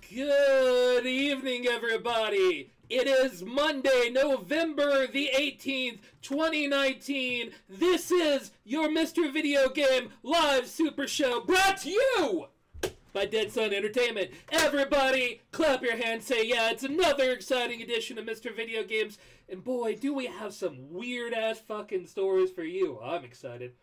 Good evening, everybody. It is Monday, November the 18th, 2019. This is your Mr. Video Game Live Super Show, brought to you by Dead Sun Entertainment. Everybody, clap your hands, say yeah, it's another exciting edition of Mr. Video Games. And boy, do we have some weird-ass fucking stories for you. I'm excited.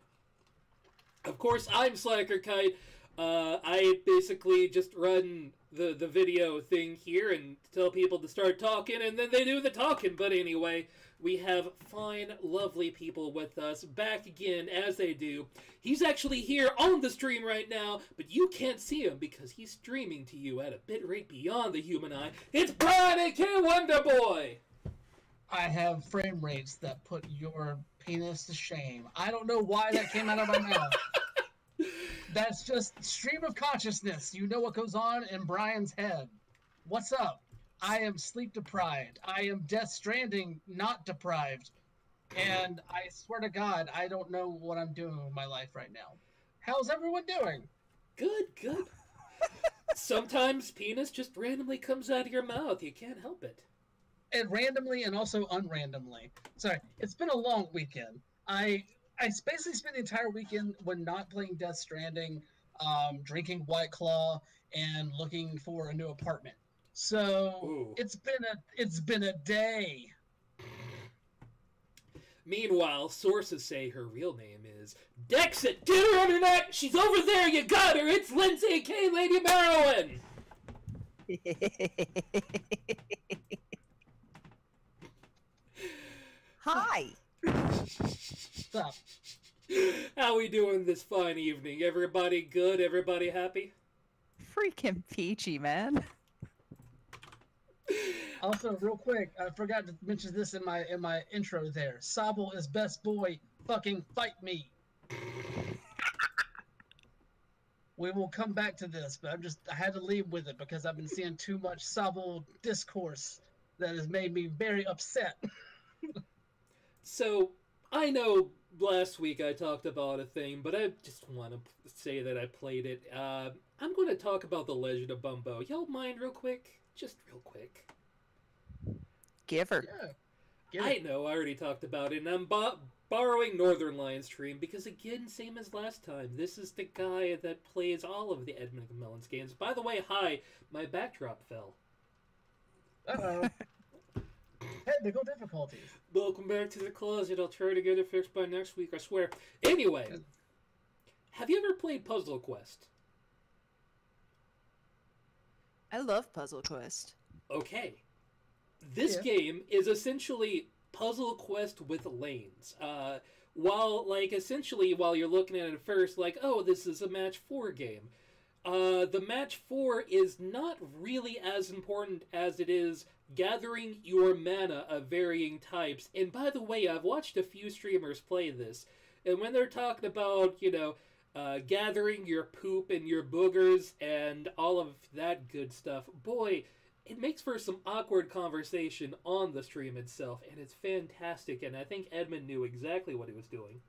Of course, I'm Slacker Kite. I basically just run the video thing here and tell people to start talking, and then they do the talking. But anyway, we have fine, lovely people with us back again, as they do. He's actually here on the stream right now, but you can't see him because he's streaming to you at a bitrate beyond the human eye. It's Brian, a.k.a. Wonder Boy! I have frame rates that put your penis to shame. I don't know why that came out of my mouth. That's just stream of consciousness. You know what goes on in Brian's head. What's up? I am sleep deprived. I am Death Stranding not deprived. And I swear to God, I don't know what I'm doing with my life right now. How's everyone doing? Good, good. Sometimes penis just randomly comes out of your mouth. You can't help it. And randomly and also unrandomly. Sorry, it's been a long weekend. I basically spent the entire weekend when not playing Death Stranding, drinking White Claw, and looking for a new apartment. So Ooh. it's been a day. Meanwhile, sources say her real name is Dexit. Get her internet! She's over there! You got her! It's Lindsay K. Lady Marilyn! Hi! Stop. How we doing this fine evening? Everybody good? Everybody happy? Freaking peachy, man. Also, real quick, I forgot to mention this in my intro there. Sobble is best boy. Fucking fight me. We will come back to this, but I had to leave with it because I've been seeing too much Sobble discourse that has made me very upset. So, I know last week I talked about a thing, but I just want to say that I played it. I'm going to talk about The Legend of Bumbo. Y'all mind real quick? Just real quick. Give her. Yeah. I know, I already talked about it, and I'm borrowing Northern Lions stream because, again, same as last time, this is the guy that plays all of the Edmund McMillan's games. By the way, hi, my backdrop fell. Uh-oh. Technical difficulties. Welcome back to the closet. I'll try to get it fixed by next week, I swear. Anyway, have you ever played Puzzle Quest? I love Puzzle Quest. Okay. This game is essentially Puzzle Quest with lanes. While you're looking at it first, like, oh, this is a match 4 game. The match 4 is not really as important as it is gathering your mana of varying types. And by the way, I've watched a few streamers play this, and when they're talking about, gathering your poop and your boogers and all of that good stuff, boy, it makes for some awkward conversation on the stream itself, and it's fantastic, and I think Edmund knew exactly what he was doing.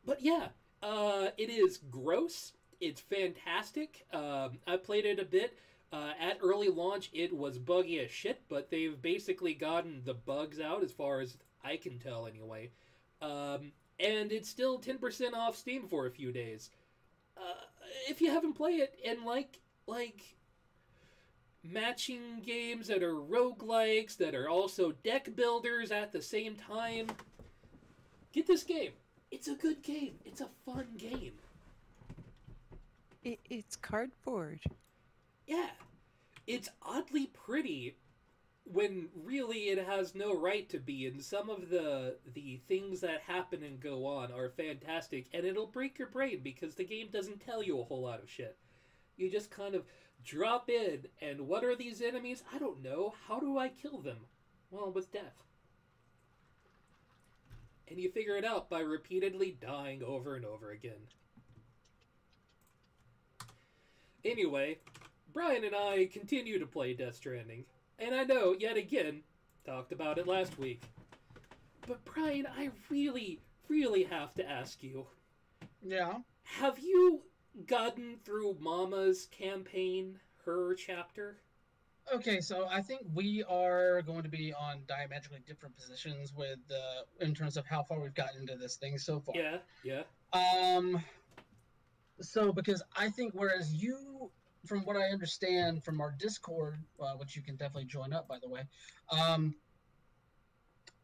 But yeah, it is gross. It's fantastic. I played it a bit. At early launch, it was buggy as shit, but they've basically gotten the bugs out, as far as I can tell anyway. And it's still 10% off Steam for a few days. If you haven't played it and like matching games that are roguelikes, that are also deck builders at the same time, get this game. It's a good game. It's a fun game. It's cardboard. Yeah. It's oddly pretty when really it has no right to be, and some of the things that happen and go on are fantastic, and it'll break your brain because the game doesn't tell you a whole lot of shit. You just kind of drop in, and what are these enemies? I don't know. How do I kill them? Well, with death. And you figure it out by repeatedly dying over and over again. Anyway, Brian and I continue to play Death Stranding. And I know, yet again, talked about it last week. But Brian, I really, really have to ask you. Yeah. Have you gotten through Mama's campaign, her chapter? Okay, so I think we are going to be on diametrically different positions with in terms of how far we've gotten into this thing so far. Yeah, yeah. So because I think whereas you, from what I understand from our Discord, which you can definitely join up, by the way,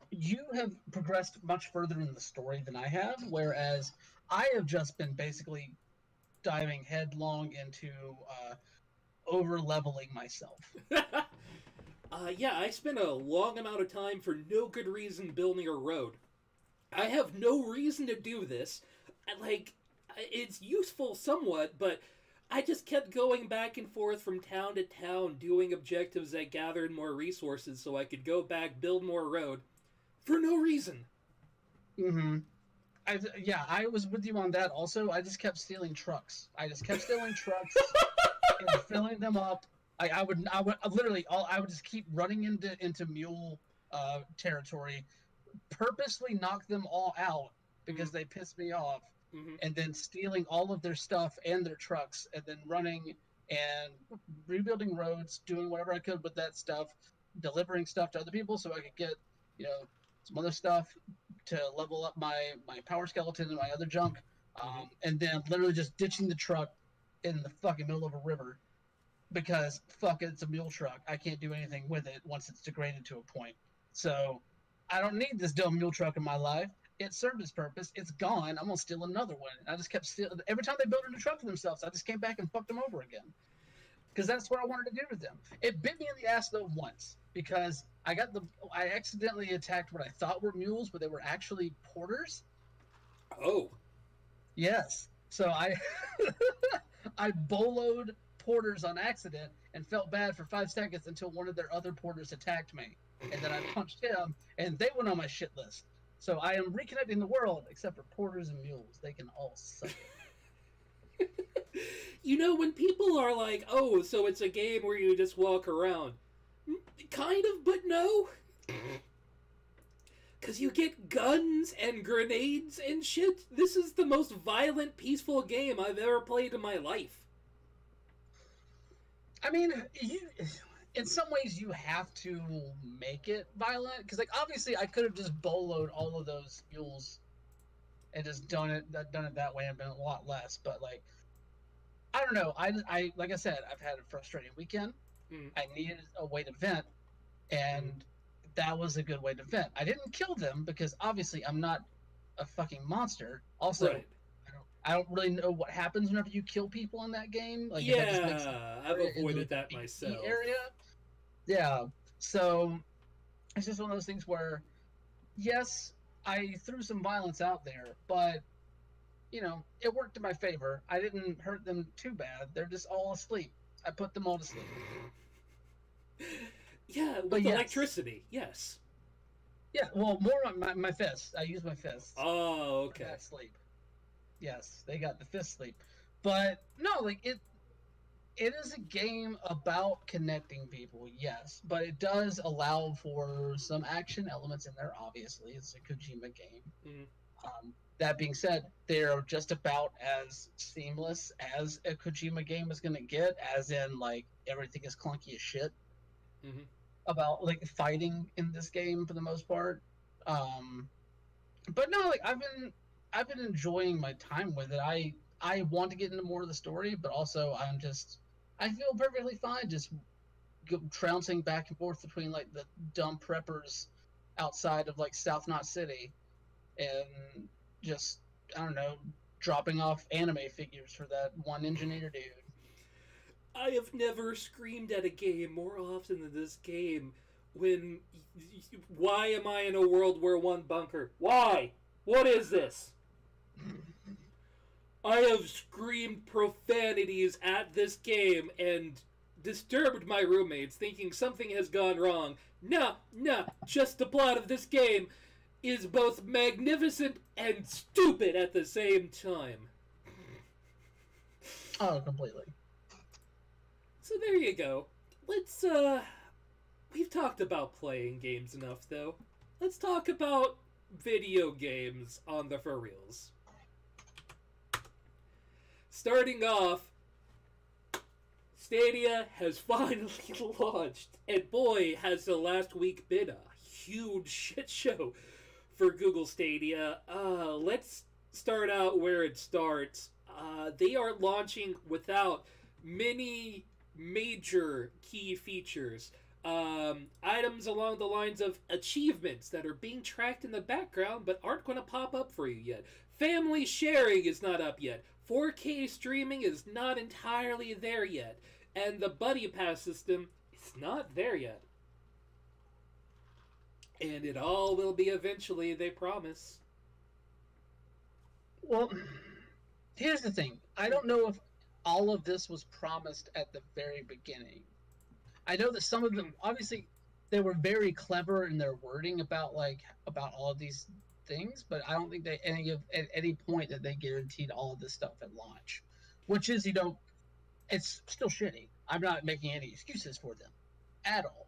you have progressed much further in the story than I have, whereas I have just been basically diving headlong into over-leveling myself. Yeah, I spent a long amount of time for no good reason building a road. I have no reason to do this. Like, it's useful somewhat, but I just kept going back and forth from town to town doing objectives that gathered more resources so I could go back, build more road, for no reason. Mm-hmm. I was with you on that also. I just kept stealing trucks. I just kept stealing trucks and filling them up. I would literally I would just keep running into mule territory, purposely knock them all out because they pissed me off, and then stealing all of their stuff and their trucks, and then running and rebuilding roads, doing whatever I could with that stuff, delivering stuff to other people so I could get, some other stuff to level up my power skeleton and my other junk, and then literally just ditching the truck in the fucking middle of a river because fuck it, it's a mule truck. I can't do anything with it once it's degraded to a point. So I don't need this dumb mule truck in my life. It served its purpose. It's gone. I'm gonna steal another one. And I just kept stealing. Every time they built a new truck for themselves, I just came back and fucked them over again. Because that's what I wanted to do with them. It bit me in the ass though once because I accidentally attacked what I thought were mules, but they were actually porters. Oh. Yes. So I boloed porters on accident and felt bad for 5 seconds until one of their other porters attacked me. And then I punched him, and they went on my shit list. So I am reconnecting the world, except for porters and mules. They can all suck it. When people are like, oh, so it's a game where you just walk around. Kind of, but no. Because you get guns and grenades and shit. This is the most violent, peaceful game I've ever played in my life. I mean, in some ways you have to make it violent. Because, obviously I could have just boloed all of those mules and just done it that way and been a lot less. But, I don't know. I like I said, I've had a frustrating weekend. I needed a way to vent, and that was a good way to vent. I didn't kill them because obviously I'm not a fucking monster. Also, right. I don't really know what happens whenever you kill people in that game. I've avoided that myself. Area. Yeah. So it's just one of those things where, yes, I threw some violence out there, but it worked in my favor. I didn't hurt them too bad. They're just all asleep. I put them all to sleep. Yeah, with electricity, yes. Yeah, well, more on my fists. I use my fists. Oh, okay. That sleep. Yes, they got the fist sleep. But, no, it is a game about connecting people, yes. But it does allow for some action elements in there, obviously. It's a Kojima game. That being said, they're just about as seamless as a Kojima game is going to get, as in, everything is clunky as shit. About, fighting in this game for the most part. But no, I've been enjoying my time with it. I want to get into more of the story, but also I feel perfectly fine just trouncing back and forth between, the dumb preppers outside of, South Knot City and just, I don't know, dropping off anime figures for that one engineer dude. I have never screamed at a game more often than this game when why am I in a World War I bunker? Why? What is this? I have screamed profanities at this game and disturbed my roommates, thinking something has gone wrong. No, just the plot of this game is both magnificent and stupid at the same time. Oh, completely. So there you go. Let's, we've talked about playing games enough, though. Let's talk about video games on the for reals. Starting off, Stadia has finally launched, and boy, has the last week been a huge shit show for Google Stadia. Let's start out where it starts. They are launching without many major key features. Items along the lines of achievements that are being tracked in the background but aren't going to pop up for you yet. Family sharing is not up yet. 4K streaming is not entirely there yet. And the Buddy Pass system is not there yet. And it all will be eventually, they promise. Well, here's the thing. I don't know if all of this was promised at the very beginning. I know that some of them, obviously, they were very clever in their wording about all of these things, but I don't think they at any point that they guaranteed all of this stuff at launch, which is, it's still shitty. I'm not making any excuses for them at all.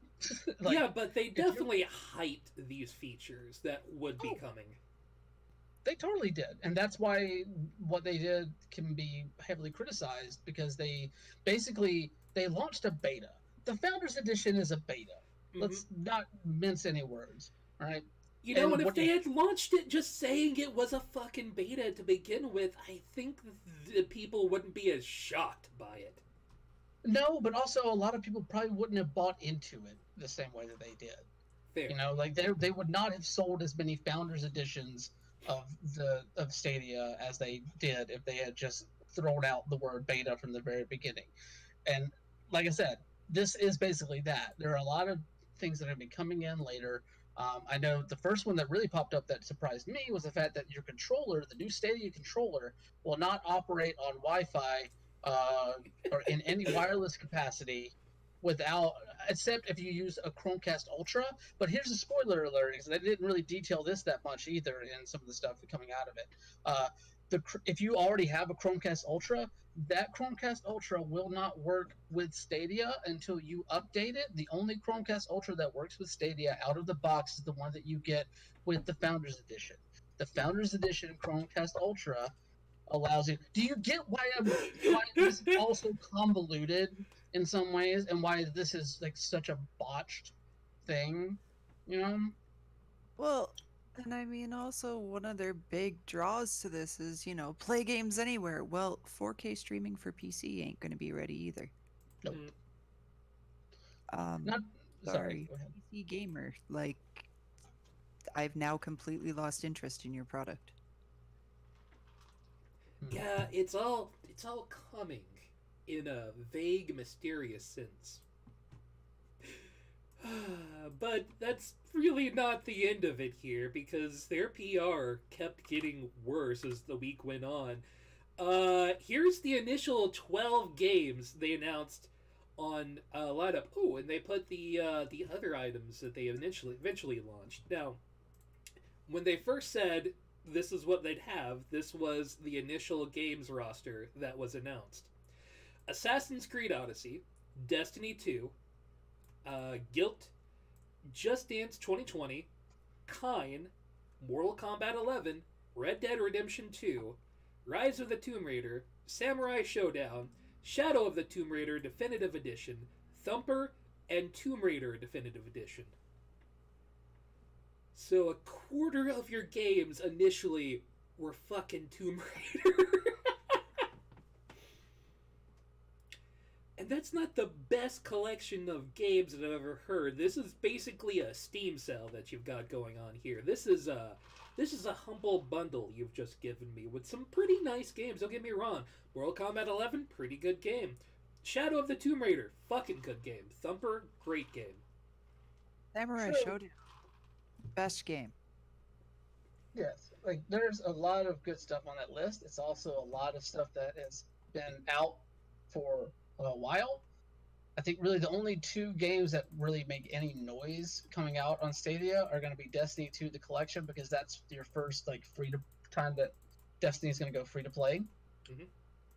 Yeah, but they definitely hyped these features that would be coming. They totally did, and that's why what they did can be heavily criticized, because they launched a beta. The Founders Edition is a beta. Mm-hmm. Let's not mince any words, all right? And if they had launched it just saying it was a fucking beta to begin with, I think the people wouldn't be as shocked by it. No, but also a lot of people probably wouldn't have bought into it the same way that they did. Fair. They would not have sold as many Founders Editions of Stadia as they did if they had just thrown out the word beta from the very beginning. And like I said, this is basically that. There are a lot of things that are going to be coming in later. I know the first one that really popped up that surprised me was the fact that your controller, the new Stadia controller, will not operate on Wi-Fi or in any wireless capacity except if you use a Chromecast Ultra. But here's a spoiler alert, because they didn't really detail this that much either in some of the stuff coming out of it. If you already have a Chromecast Ultra, that Chromecast Ultra will not work with Stadia until you update it. The only Chromecast Ultra that works with Stadia out of the box is the one that you get with the Founders Edition. The Founders Edition Chromecast Ultra allows you. Do you get why this is also convoluted in some ways, and why this is like such a botched thing? Well, and I mean, also one of their big draws to this is, play games anywhere. Well, 4K streaming for PC ain't going to be ready either. Nope. Sorry, PC gamer. Like, I've now completely lost interest in your product. Yeah, it's all coming in a vague, mysterious sense. But that's really not the end of it here, because their PR kept getting worse as the week went on. Here's the initial 12 games they announced on lineup. Oh, and they put the other items that they eventually launched. Now, when they first said this is what they'd have, this was the initial games roster that was announced. Assassin's Creed Odyssey, Destiny 2, Guilt, Just Dance 2020, Kine, Mortal Kombat 11, Red Dead Redemption 2, Rise of the Tomb Raider, Samurai Showdown, Shadow of the Tomb Raider Definitive Edition, Thumper, and Tomb Raider Definitive Edition. So a quarter of your games initially were fucking Tomb Raider. And that's not the best collection of games that I've ever heard. This is basically a Steam sale that you've got going on here. This is a humble bundle you've just given me with some pretty nice games. Don't get me wrong. Mortal Kombat 11, pretty good game. Shadow of the Tomb Raider, fucking good game. Thumper, great game. Samurai So Shodown, best game. yes, like there's a lot of good stuff on that list. It's also a lot of stuff that has been out for a while. I think really the only two games that really make any noise coming out on Stadia are going to be Destiny 2 the collection, because that's your first like free to time that Destiny is going to go free to play. Mm-hmm.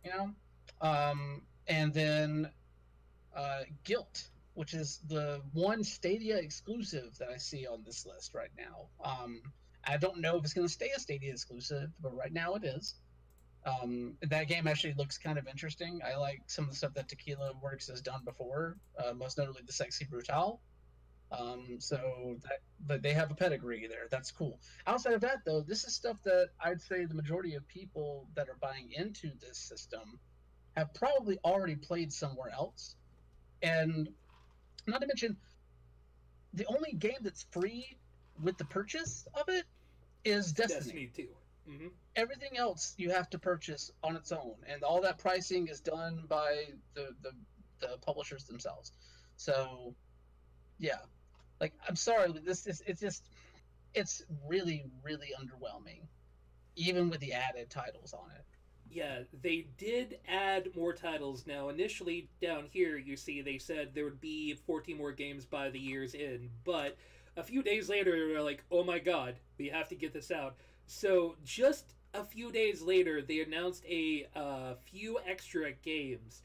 You know, and then Guilt, which is the one Stadia exclusive that I see on this list right now. I don't know if it's going to stay a Stadia exclusive, but right now it is. That game actually looks kind of interesting. I like some of the stuff that Tequila Works has done before, most notably the Sexy Brutal. So that they have a pedigree there. That's cool. Outside of that, though, this is stuff that I'd say the majority of people that are buying into this system have probably already played somewhere else. And not to mention, the only game that's free with the purchase of it is Destiny. Destiny 2. Mm-hmm. Everything else you have to purchase on its own, and all that pricing is done by the publishers themselves. So, yeah, like I'm sorry, this is it's really really underwhelming, even with the added titles on it. Yeah, they did add more titles. Now, initially down here, you see they said there would be 14 more games by the year's end, but a few days later, they're like, oh my god, we have to get this out. So, just a few days later, they announced a few extra games.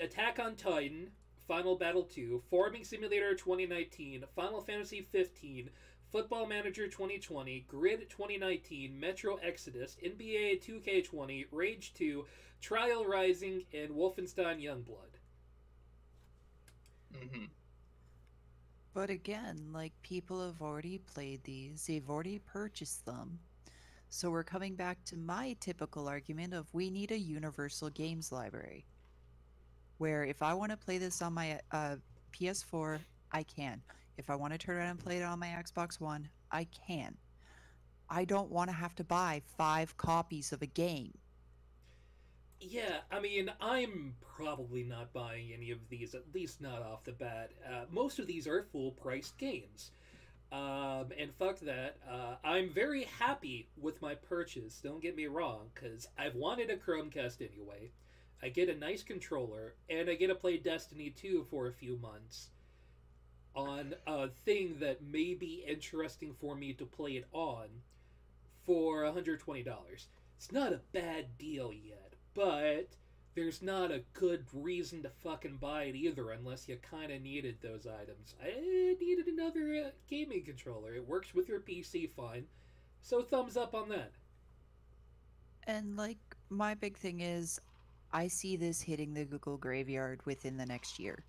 Attack on Titan, Final Battle 2, Farming Simulator 2019, Final Fantasy 15, Football Manager 2020, Grid 2019, Metro Exodus, NBA 2K20, Rage 2, Trial Rising, and Wolfenstein Youngblood. Mm-hmm. But again, like people have already played these, they've already purchased them. So we're coming back to my typical argument of we need a universal games library. Where if I want to play this on my PS4, I can. If I want to turn around and play it on my Xbox One, I can. I don't want to have to buy 5 copies of a game. Yeah, I mean, I'm probably not buying any of these, at least not off the bat. Most of these are full-priced games. And fuck that. I'm very happy with my purchase, don't get me wrong, because I've wanted a Chromecast anyway. I get a nice controller, and I get to play Destiny 2 for a few months on a thing that may be interesting for me to play it on for $120. It's not a bad deal yet, but there's not a good reason to fucking buy it either unless you kind of needed those items. I needed another gaming controller. It works with your PC fine, so thumbs up on that. And like my big thing is I see this hitting the Google graveyard within the next year.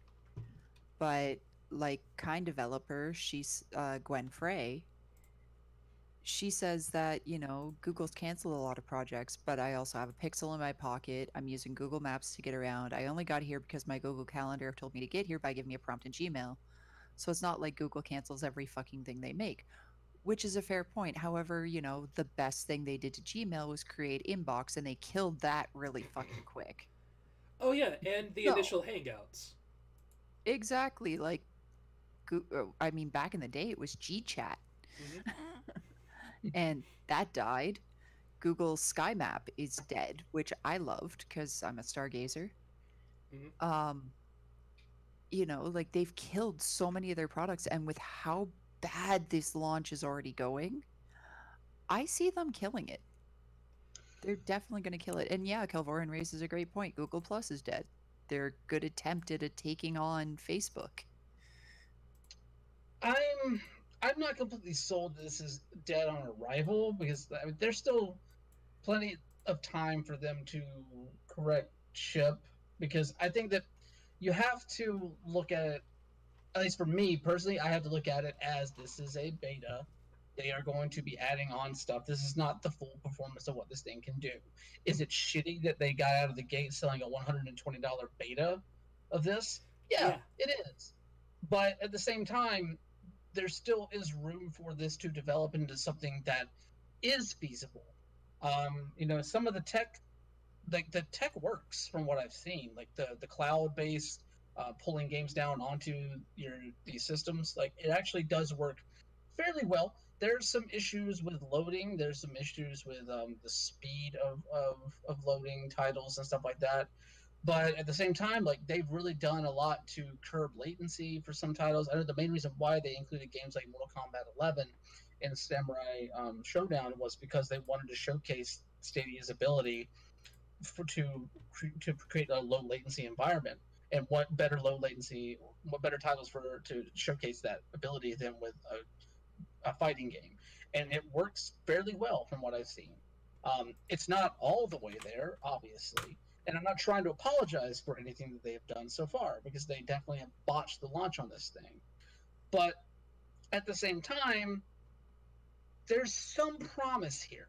But like kind developer, she's Gwen Frey. She says that, Google's canceled a lot of projects, but I also have a Pixel in my pocket. I'm using Google Maps to get around. I only got here because my Google Calendar told me to get here by giving me a prompt in Gmail. So it's not like Google cancels every fucking thing they make, which is a fair point. However, the best thing they did to Gmail was create Inbox, and they killed that really fucking quick. Oh yeah, and the initial Hangouts. Exactly. Like, I mean, back in the day, it was GChat. Mm-hmm. And that died. Google Sky Map is dead, which I loved because I'm a stargazer. Mm-hmm. Like they've killed so many of their products, and with how bad this launch is already going, I see them killing it. They're definitely going to kill it. And yeah, Kelvoran raises a great point. Google Plus is dead. Their good attempt at taking on Facebook. I'm not completely sold this is dead on arrival, because there's still plenty of time for them to correct ship, because I think that you have to look at it, at least for me personally, I have to look at it as this is a beta. They are going to be adding on stuff. This is not the full performance of what this thing can do. Is it shitty that they got out of the gate selling a $120 beta of this? Yeah, it is. But at the same time, there still is room for this to develop into something that is feasible. Some of the tech, like the tech works from what I've seen, like the cloud-based pulling games down onto these systems. Like it actually does work fairly well. There's some issues with loading. There's some issues with the speed of loading titles and stuff like that. But at the same time, like they've really done a lot to curb latency for some titles. I know the main reason why they included games like Mortal Kombat 11 and Samurai Showdown was because they wanted to showcase Stadia's ability to create a low latency environment. And what better what better titles to showcase that ability than with a fighting game? And it works fairly well from what I've seen. It's not all the way there, obviously, and I'm not trying to apologize for anything that they have done so far because they definitely have botched the launch on this thing. But at the same time, there's some promise here.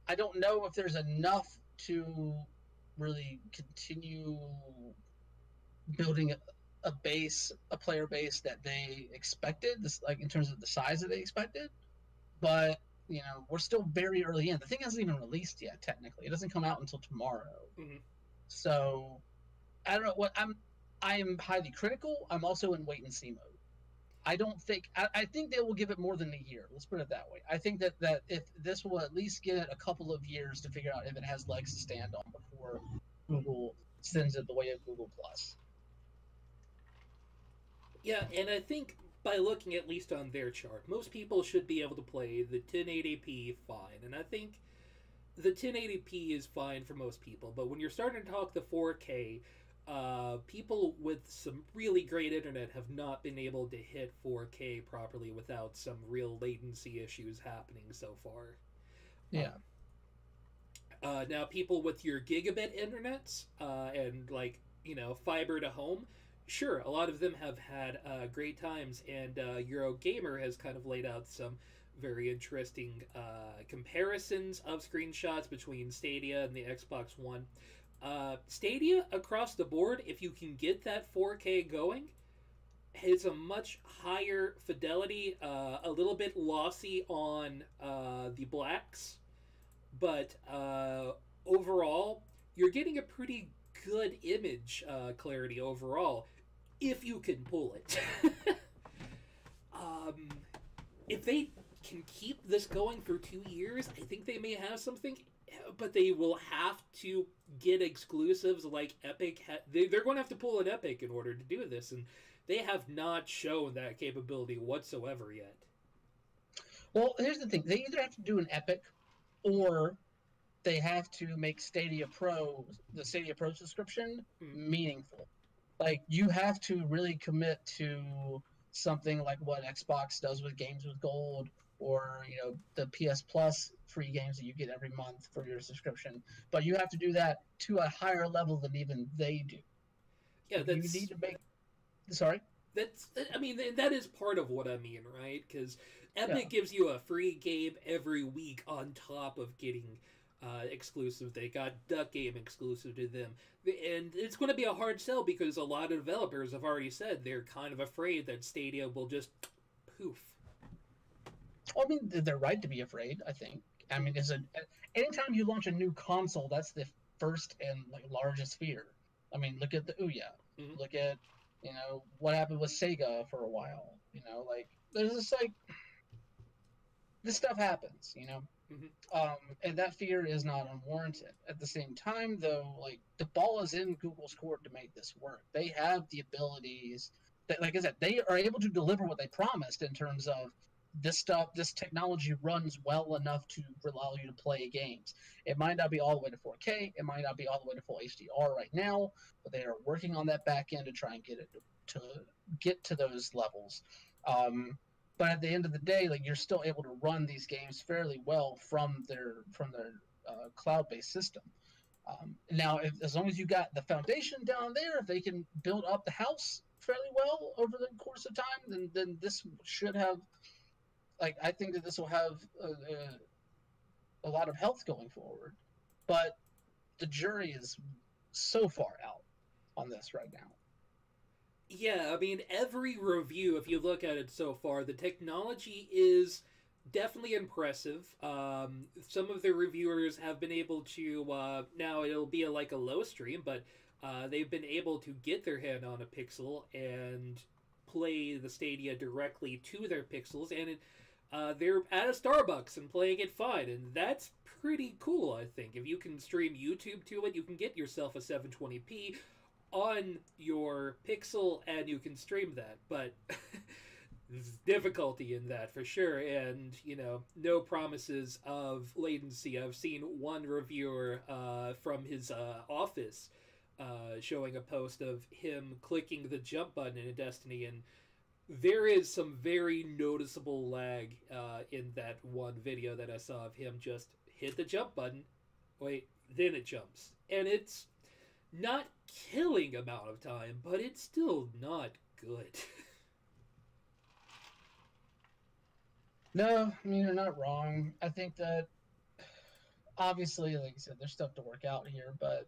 I don't know if there's enough to really continue building a player base that they expected, this like in terms of the size that they expected. But we're still very early in. The thing hasn't even released yet. Technically, it doesn't come out until tomorrow. Mm-hmm. So I don't know what I am highly critical. I'm also in wait and see mode. I think they will give it more than a year. Let's put it that way. I think that if this will at least get it a couple of years to figure out if it has legs to stand on before Google sends it the way of Google Plus. Yeah, and I think by looking at least on their chart, most people should be able to play the 1080p fine, and I think the 1080p is fine for most people. But when you're starting to talk the 4K, people with some really great internet have not been able to hit 4K properly without some real latency issues happening so far. Yeah. Now, people with your gigabit internets and fiber to home, sure, a lot of them have had great times, and Eurogamer has kind of laid out some very interesting comparisons of screenshots between Stadia and the Xbox One. Stadia, across the board, if you can get that 4K going, has a much higher fidelity, a little bit lossy on the blacks, but overall, you're getting a pretty good image clarity overall, if you can pull it. If they can keep this going for 2 years, I think they may have something, but they will have to get exclusives like Epic. They're going to have to pull an Epic in order to do this, and they have not shown that capability whatsoever yet. Well, here's the thing. They either have to do an Epic, or they have to make Stadia Pro, the Stadia Pro subscription, meaningful. Like, you have to really commit to something like what Xbox does with Games with Gold, or the PS Plus free games that you get every month for your subscription. But you have to do that to a higher level than even they do. Yeah, you need to make. Sorry. That is part of what I mean, right? Because Epic gives you a free game every week on top of getting exclusive. They got Duck Game exclusive to them, and it's going to be a hard sell because a lot of developers have already said they're kind of afraid that Stadia will just poof. Well, I mean, they're right to be afraid, I think. I mean, anytime you launch a new console, that's the first and largest fear. I mean, look at the Ouya. Mm-hmm. Look at what happened with Sega for a while. There's just this stuff happens. Mm-hmm. And that fear is not unwarranted. At the same time, though, the ball is in Google's court to make this work. They have the abilities that, like I said, they are able to deliver what they promised in terms of this technology runs well enough to allow you to play games. It might not be all the way to 4K. It might not be all the way to full HDR right now, but they are working on that back end to try and get to those levels. But at the end of the day, you're still able to run these games fairly well from their cloud-based system. Now, as long as you got the foundation down there, if they can build up the house fairly well over the course of time, then this should have. I think that this will have a lot of health going forward, but the jury is so far out on this right now. Yeah, I mean, every review, if you look at it so far, the technology is definitely impressive. Some of the reviewers have been able to, now it'll be like a low stream, but they've been able to get their hand on a Pixel and play the Stadia directly to their Pixels, and they're at a Starbucks and playing it fine, and that's pretty cool, I think. If you can stream YouTube to it, you can get yourself a 720p on your Pixel, and you can stream that, but there's difficulty in that for sure, and, you know, no promises of latency. I've seen one reviewer from his office showing a post of him clicking the jump button in Destiny, and there is some very noticeable lag in that one video that I saw of him just hit the jump button, wait, then it jumps. And it's not killing amount of time, but it's still not good. No, I mean, you're not wrong. I think that, obviously, like you said, there's stuff to work out here, but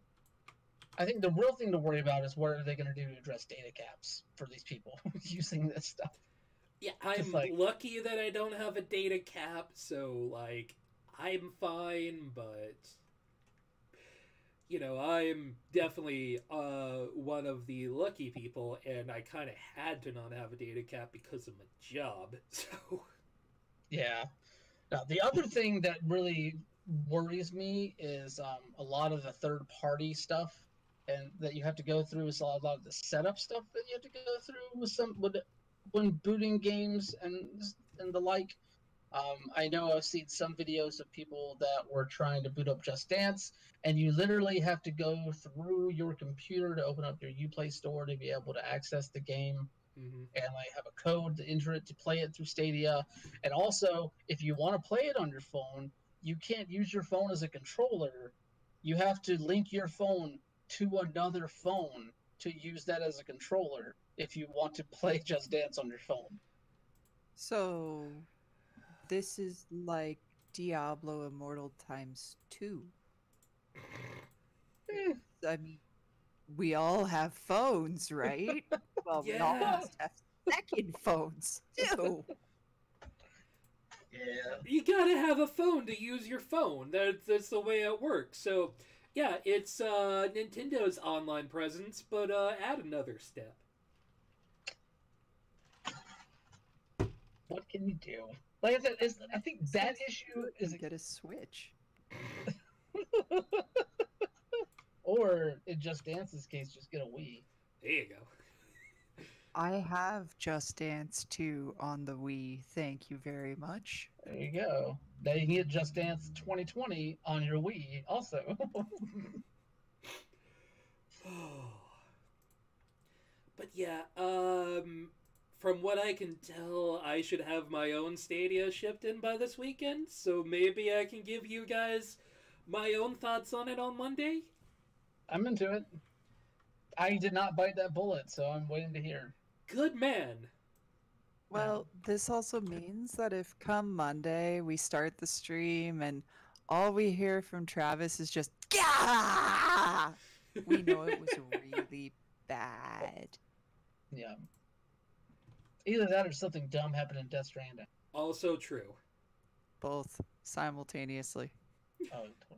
I think the real thing to worry about is what are they going to do to address data caps for these people using this stuff. Yeah, I'm lucky that I don't have a data cap, so, like, I'm fine, but, you know, I'm definitely one of the lucky people, and I kind of had to not have a data cap because of my job, so... Yeah. Now, the other thing that really worries me is a lot of the third-party stuff and that you have to go through is a lot of the setup stuff that you have to go through when booting games and the like. I know I've seen some videos of people that were trying to boot up Just Dance, and you literally have to go through your computer to open up your Uplay store to be able to access the game. Mm-hmm. And like have a code to enter it to play it through Stadia. And also, if you want to play it on your phone, you can't use your phone as a controller. You have to link your phone to another phone to use that as a controller if you want to play Just Dance on your phone. So, this is like Diablo Immortal times 2. I mean, we all have phones, right? Well, yeah. We all must have second phones, too. Yeah. You gotta have a phone to use your phone. That's the way it works. So, yeah, it's Nintendo's online presence, but add another step. What can you do? Like I said, I think that issue is... Get a Switch. Or, in Just Dance's case, just get a Wii. There you go. I have Just Dance 2 on the Wii. Thank you very much. There you go. Now you can get Just Dance 2020 on your Wii also. But yeah, from what I can tell, I should have my own Stadia shipped in by this weekend, so maybe I can give you guys my own thoughts on it on Monday. I'm into it. I did not bite that bullet, so I'm waiting to hear. Good man. Well, this also means that if come Monday we start the stream and all we hear from Travis is just Gah! We know it was really bad. Yeah. Either that or something dumb happened in Death Stranding. Also true. Both simultaneously. Oh, totally.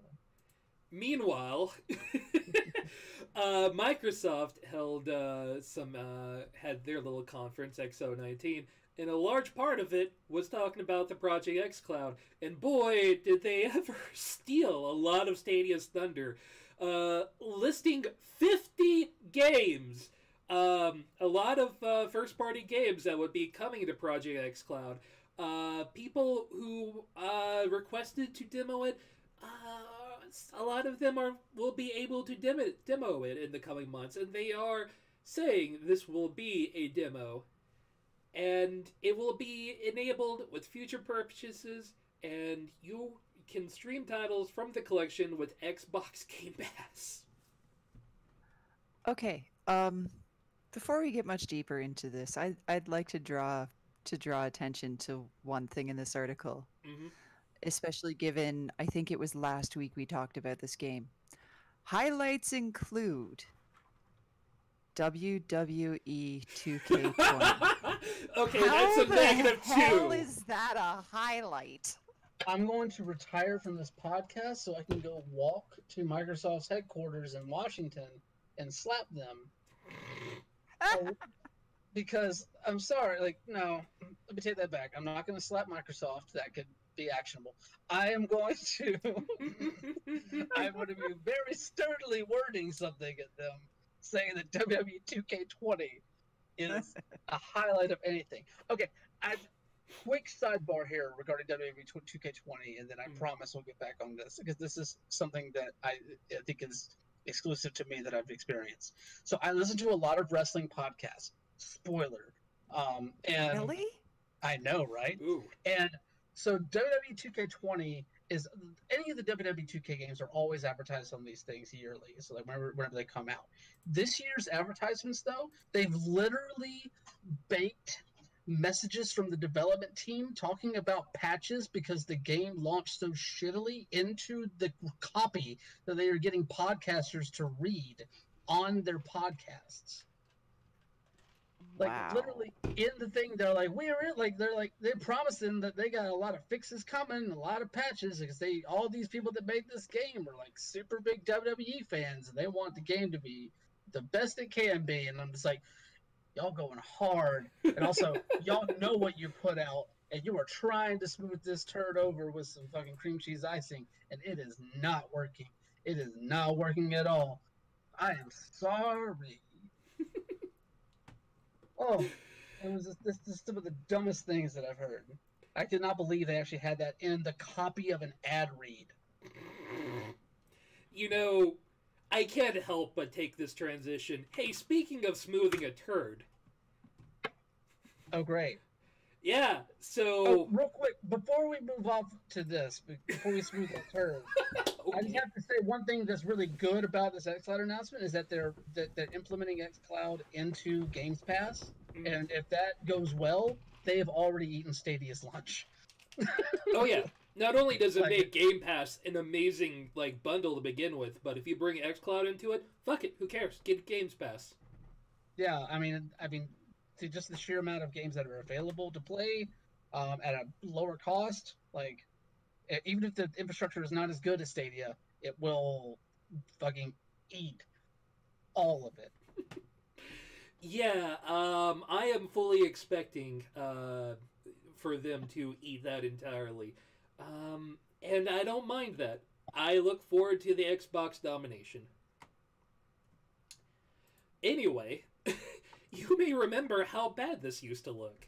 Meanwhile, Microsoft held had their little conference XO19, and a large part of it was talking about the Project X Cloud. And boy, did they ever steal a lot of Stadia's thunder, listing 50 games. A lot of first-party games that would be coming to Project X Cloud. People who requested to demo it. A lot of them will be able to demo it in the coming months, and they are saying this will be a demo, and it will be enabled with future purchases, and you can stream titles from the collection with Xbox Game Pass. Okay, before we get much deeper into this, I'd like to draw attention to one thing in this article. Mm-hmm. Especially given, I think it was last week we talked about this game. Highlights include WWE 2K20. Okay, that's a negative 2. How is that a highlight? I'm going to retire from this podcast so I can go walk to Microsoft's headquarters in Washington and slap them. Oh, because I'm sorry, like, no, let me take that back. I'm not going to slap Microsoft. That could be actionable. I am going to, I'm going to be very sturdily wording something at them, saying that WWE 2K20 is a highlight of anything. Okay, quick sidebar here regarding WWE 2K20, and then I promise we'll get back on this, because this is something that I think is exclusive to me that I've experienced. So I listen to a lot of wrestling podcasts. Spoiler. And Really? I know, right? Ooh. And so WWE 2K20 is, any of the WWE 2K games are always advertised on these things yearly. So like whenever they come out. This year's advertisements, though, they've literally baked messages from the development team talking about patches because the game launched so shittily into the copy that they are getting podcasters to read on their podcasts. Like, Wow. literally in the thing, they're like, they're promising that they got a lot of fixes coming, a lot of patches, because all these people that made this game are like super big WWE fans, and they want the game to be the best it can be. And I'm just like, y'all going hard, and also y'all know what you put out, and you are trying to smooth this turd over with some fucking cream cheese icing, and it is not working. It is not working at all. I am sorry. Oh, it was this some of the dumbest things that I've heard. I did not believe they actually had that in the copy of an ad read. You know, I can't help but take this transition. Hey, speaking of smoothing a turd. Oh, great. Yeah, so... Oh, real quick, before we move off to this, before we smooth that turd, I just have to say one thing that's really good about this xCloud announcement is that they're implementing xCloud into Games Pass, and if that goes well, they've already eaten Stadia's lunch. Oh yeah. Not only does it make Game Pass an amazing bundle to begin with, but if you bring xCloud into it, fuck it, who cares? Get Games Pass. Yeah, I mean, just the sheer amount of games that are available to play at a lower cost, even if the infrastructure is not as good as Stadia, it will fucking eat all of it. Yeah, I am fully expecting for them to eat that entirely. And I don't mind that. I look forward to the Xbox domination. Anyway, you may remember how bad this used to look.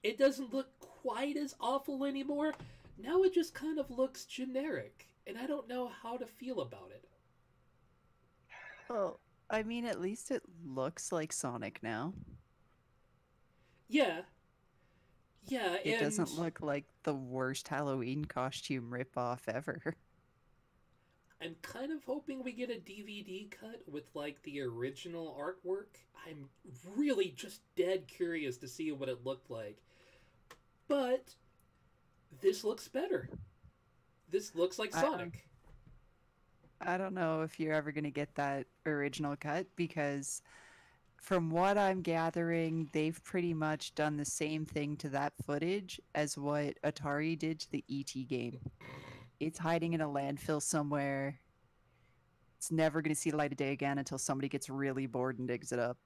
It doesn't look quite as awful anymore. Now it just kind of looks generic, and I don't know how to feel about it. Well, I mean, at least it looks like Sonic now. Yeah. Yeah, It doesn't look like the worst Halloween costume ripoff ever. I'm kind of hoping we get a DVD cut with, the original artwork. I'm really just dead curious to see what it looked like. But this looks better. This looks like Sonic. I don't know if you're ever going to get that original cut, because from what I'm gathering, they've pretty much done the same thing to that footage as what Atari did to the E.T. game. It's hiding in a landfill somewhere. It's never going to see the light of day again until somebody gets really bored and digs it up.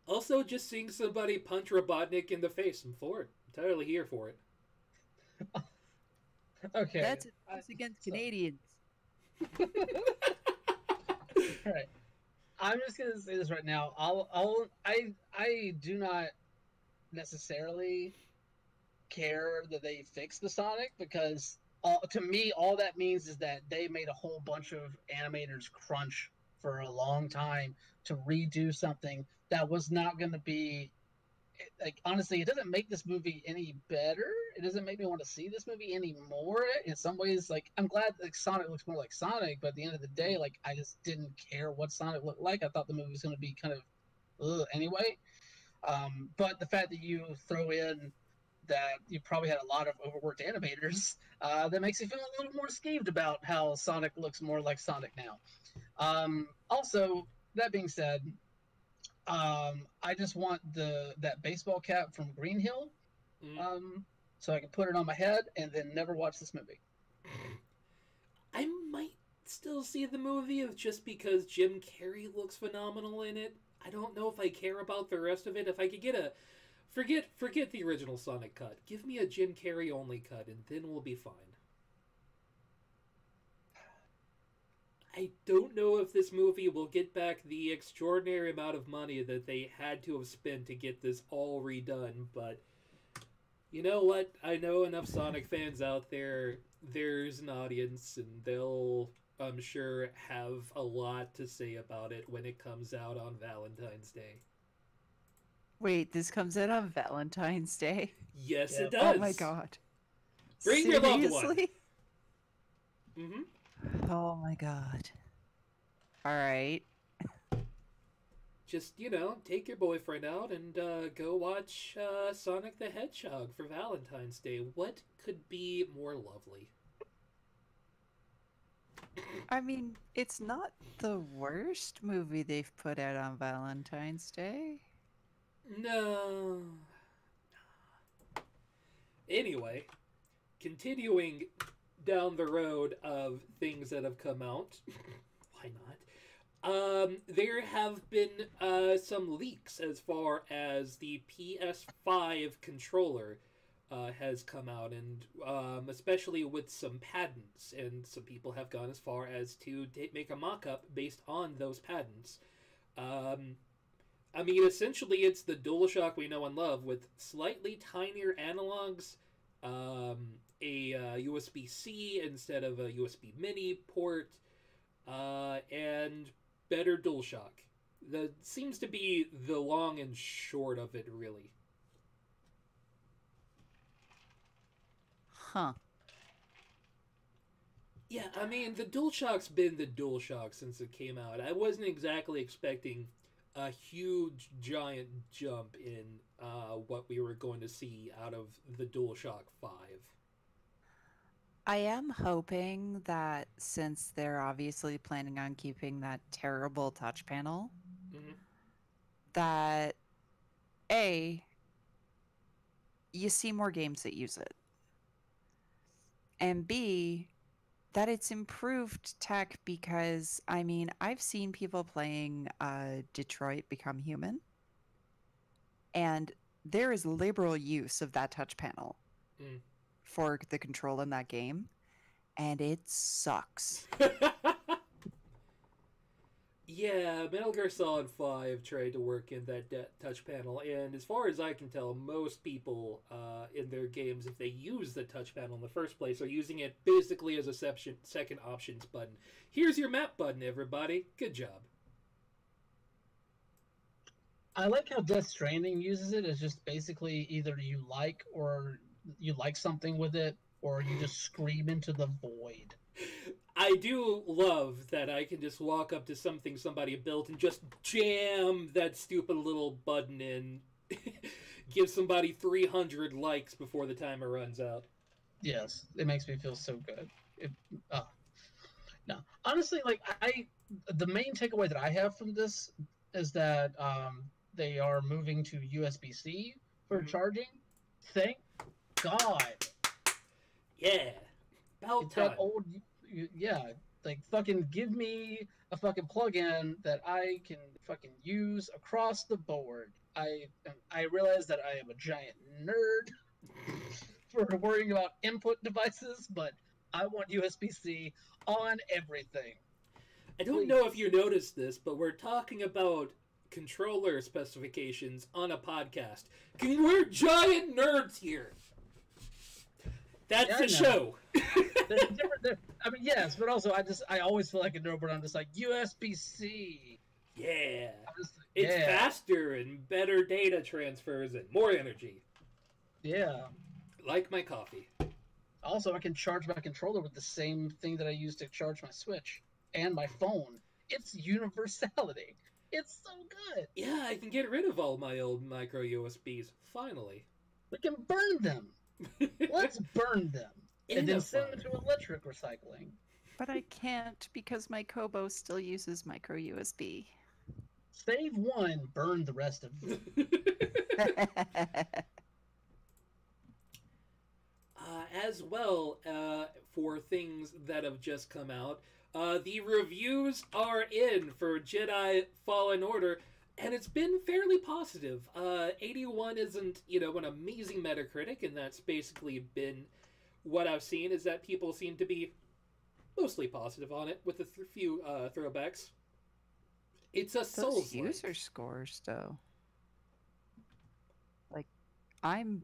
Also, just seeing somebody punch Robotnik in the face, I'm for it. Entirely here for it. Okay. That's against Canadians. All right. I'm just gonna say this right now. I do not necessarily care that they fix the Sonic, because to me all that means is that they made a whole bunch of animators crunch for a long time to redo something that was not going to be honestly, it doesn't make this movie any better. It doesn't make me want to see this movie anymore. In some ways, I'm glad Sonic looks more like Sonic, but at the end of the day, I just didn't care what Sonic looked like. I thought the movie was going to be kind of anyway. But the fact that you throw in that you probably had a lot of overworked animators, that makes me feel a little more skeeved about how Sonic looks more like Sonic now. Also, that being said, I just want that baseball cap from Green Hill, so I can put it on my head and then never watch this movie. I might still see the movie just because Jim Carrey looks phenomenal in it. I don't know if I care about the rest of it. If I could get a forget the original Sonic cut. Give me a Jim Carrey only cut, and then we'll be fine. I don't know if this movie will get back the extraordinary amount of money that they had to have spent to get this all redone, but you know what? I know enough Sonic fans out there. There's an audience, and they'll, I'm sure, have a lot to say about it when it comes out on Valentine's Day. Wait, this comes out on Valentine's Day? Yes, Yeah. it does. Oh my god. Bring your loved one. Seriously? Mm-hmm. Oh my god. Alright. Just, take your boyfriend out and go watch Sonic the Hedgehog for Valentine's Day. What could be more lovely? I mean, it's not the worst movie they've put out on Valentine's Day. No. Anyway, continuing down the road of things that have come out. Why not? There have been some leaks as far as the PS5 controller has come out, and especially with some patents, and some people have gone as far as to make a mock-up based on those patents. I mean, essentially, it's the DualShock we know and love with slightly tinier analogs, a USB-C instead of a USB Mini port, and better DualShock. That seems to be the long and short of it, really. Huh. Yeah, I mean, the DualShock's been the DualShock since it came out. I wasn't exactly expecting a huge, giant jump in what we were going to see out of the DualShock 5. I am hoping that since they're obviously planning on keeping that terrible touch panel, that A, you see more games that use it, and B, that it's improved tech, because, I mean, I've seen people playing Detroit Become Human, and there is liberal use of that touch panel for the control in that game, and it sucks. Yeah, Metal Gear Solid 5 tried to work in that touch panel, and as far as I can tell, most people in their games, if they use the touch panel in the first place, are using it basically as a second options button. Here's your map button, everybody. Good job. I like how Death Stranding uses it as just basically either you like something with it, or you just scream into the void. I do love that I can just walk up to something somebody built and just jam that stupid little button in. Give somebody 300 likes before the timer runs out. Yes, it makes me feel so good. No, honestly, the main takeaway that I have from this is that they are moving to USB-C for charging. Thank God. Yeah, about It's time. that old. Yeah, like fucking give me a fucking plug-in that I can fucking use across the board. I realize that I am a giant nerd for worrying about input devices, but I want USB-C on everything. I don't know if you noticed this, but we're talking about controller specifications on a podcast. We're giant nerds here. That's the show. I mean, yes, but also I always feel like a nerd, but I'm just like USB-C. Yeah. Like, it's faster and better data transfers and more energy. Yeah. Like my coffee. Also, I can charge my controller with the same thing that I use to charge my Switch and my phone. It's universality. It's so good. Yeah, I can get rid of all my old micro USBs. Finally. We can burn them. Let's burn them. And then send them to electric recycling. But I can't, because my Kobo still uses micro USB. Save one, burn the rest of them. As well, for things that have just come out, The reviews are in for Jedi Fallen Order, and it's been fairly positive. 81 isn't, an amazing Metacritic, and that's basically been what I've seen, is that people seem to be mostly positive on it, with a few throwbacks. It's a Souls-like. Those user scores, though. Like, I'm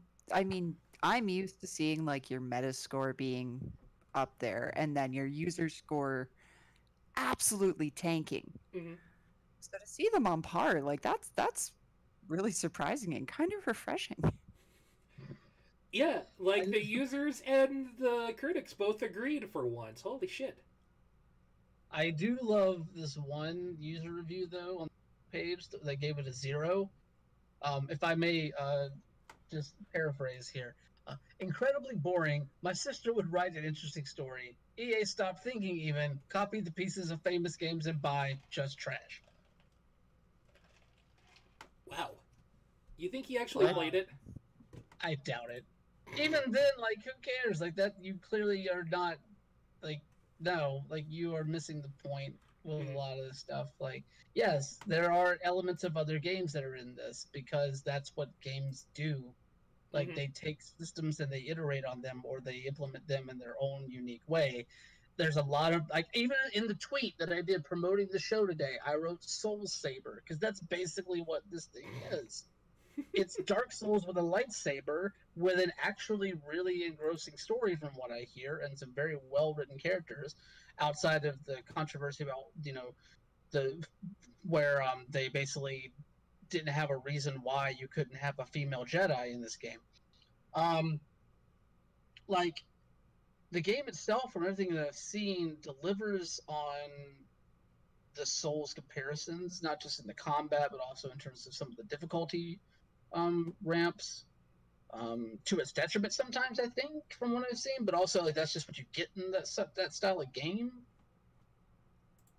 used to seeing, like, your Metascore being up there, and then your user score absolutely tanking. Mm-hmm. So to see them on par, like, that's really surprising and kind of refreshing. Yeah, like the users and the critics both agreed for once. Holy shit. I do love this one user review, though, on the page that gave it a 0. If I may just paraphrase here. Incredibly boring. My sister would write an interesting story. EA stopped thinking even, copied the pieces of famous games and buy just trash. Wow. You think he actually played it? I doubt it. Even then, like, who cares? Like, that, you clearly are not, like, no, like, you are missing the point with a lot of this stuff. Like, yes, there are elements of other games that are in this, because that's what games do. Like, they take systems and they iterate on them, or they implement them in their own unique way. There's a lot of, like, even in the tweet that I did promoting the show today, I wrote Soul Saber, because that's basically what this thing is. It's Dark Souls with a lightsaber, with an actually really engrossing story, from what I hear, and some very well-written characters, outside of the controversy about, where they basically didn't have a reason why you couldn't have a female Jedi in this game. Like, the game itself, from everything that I've seen, delivers on the Souls comparisons, not just in the combat, but also in terms of some of the difficulty ramps, to its detriment sometimes, I think, from what I've seen, but also, like, that's just what you get in that style of game.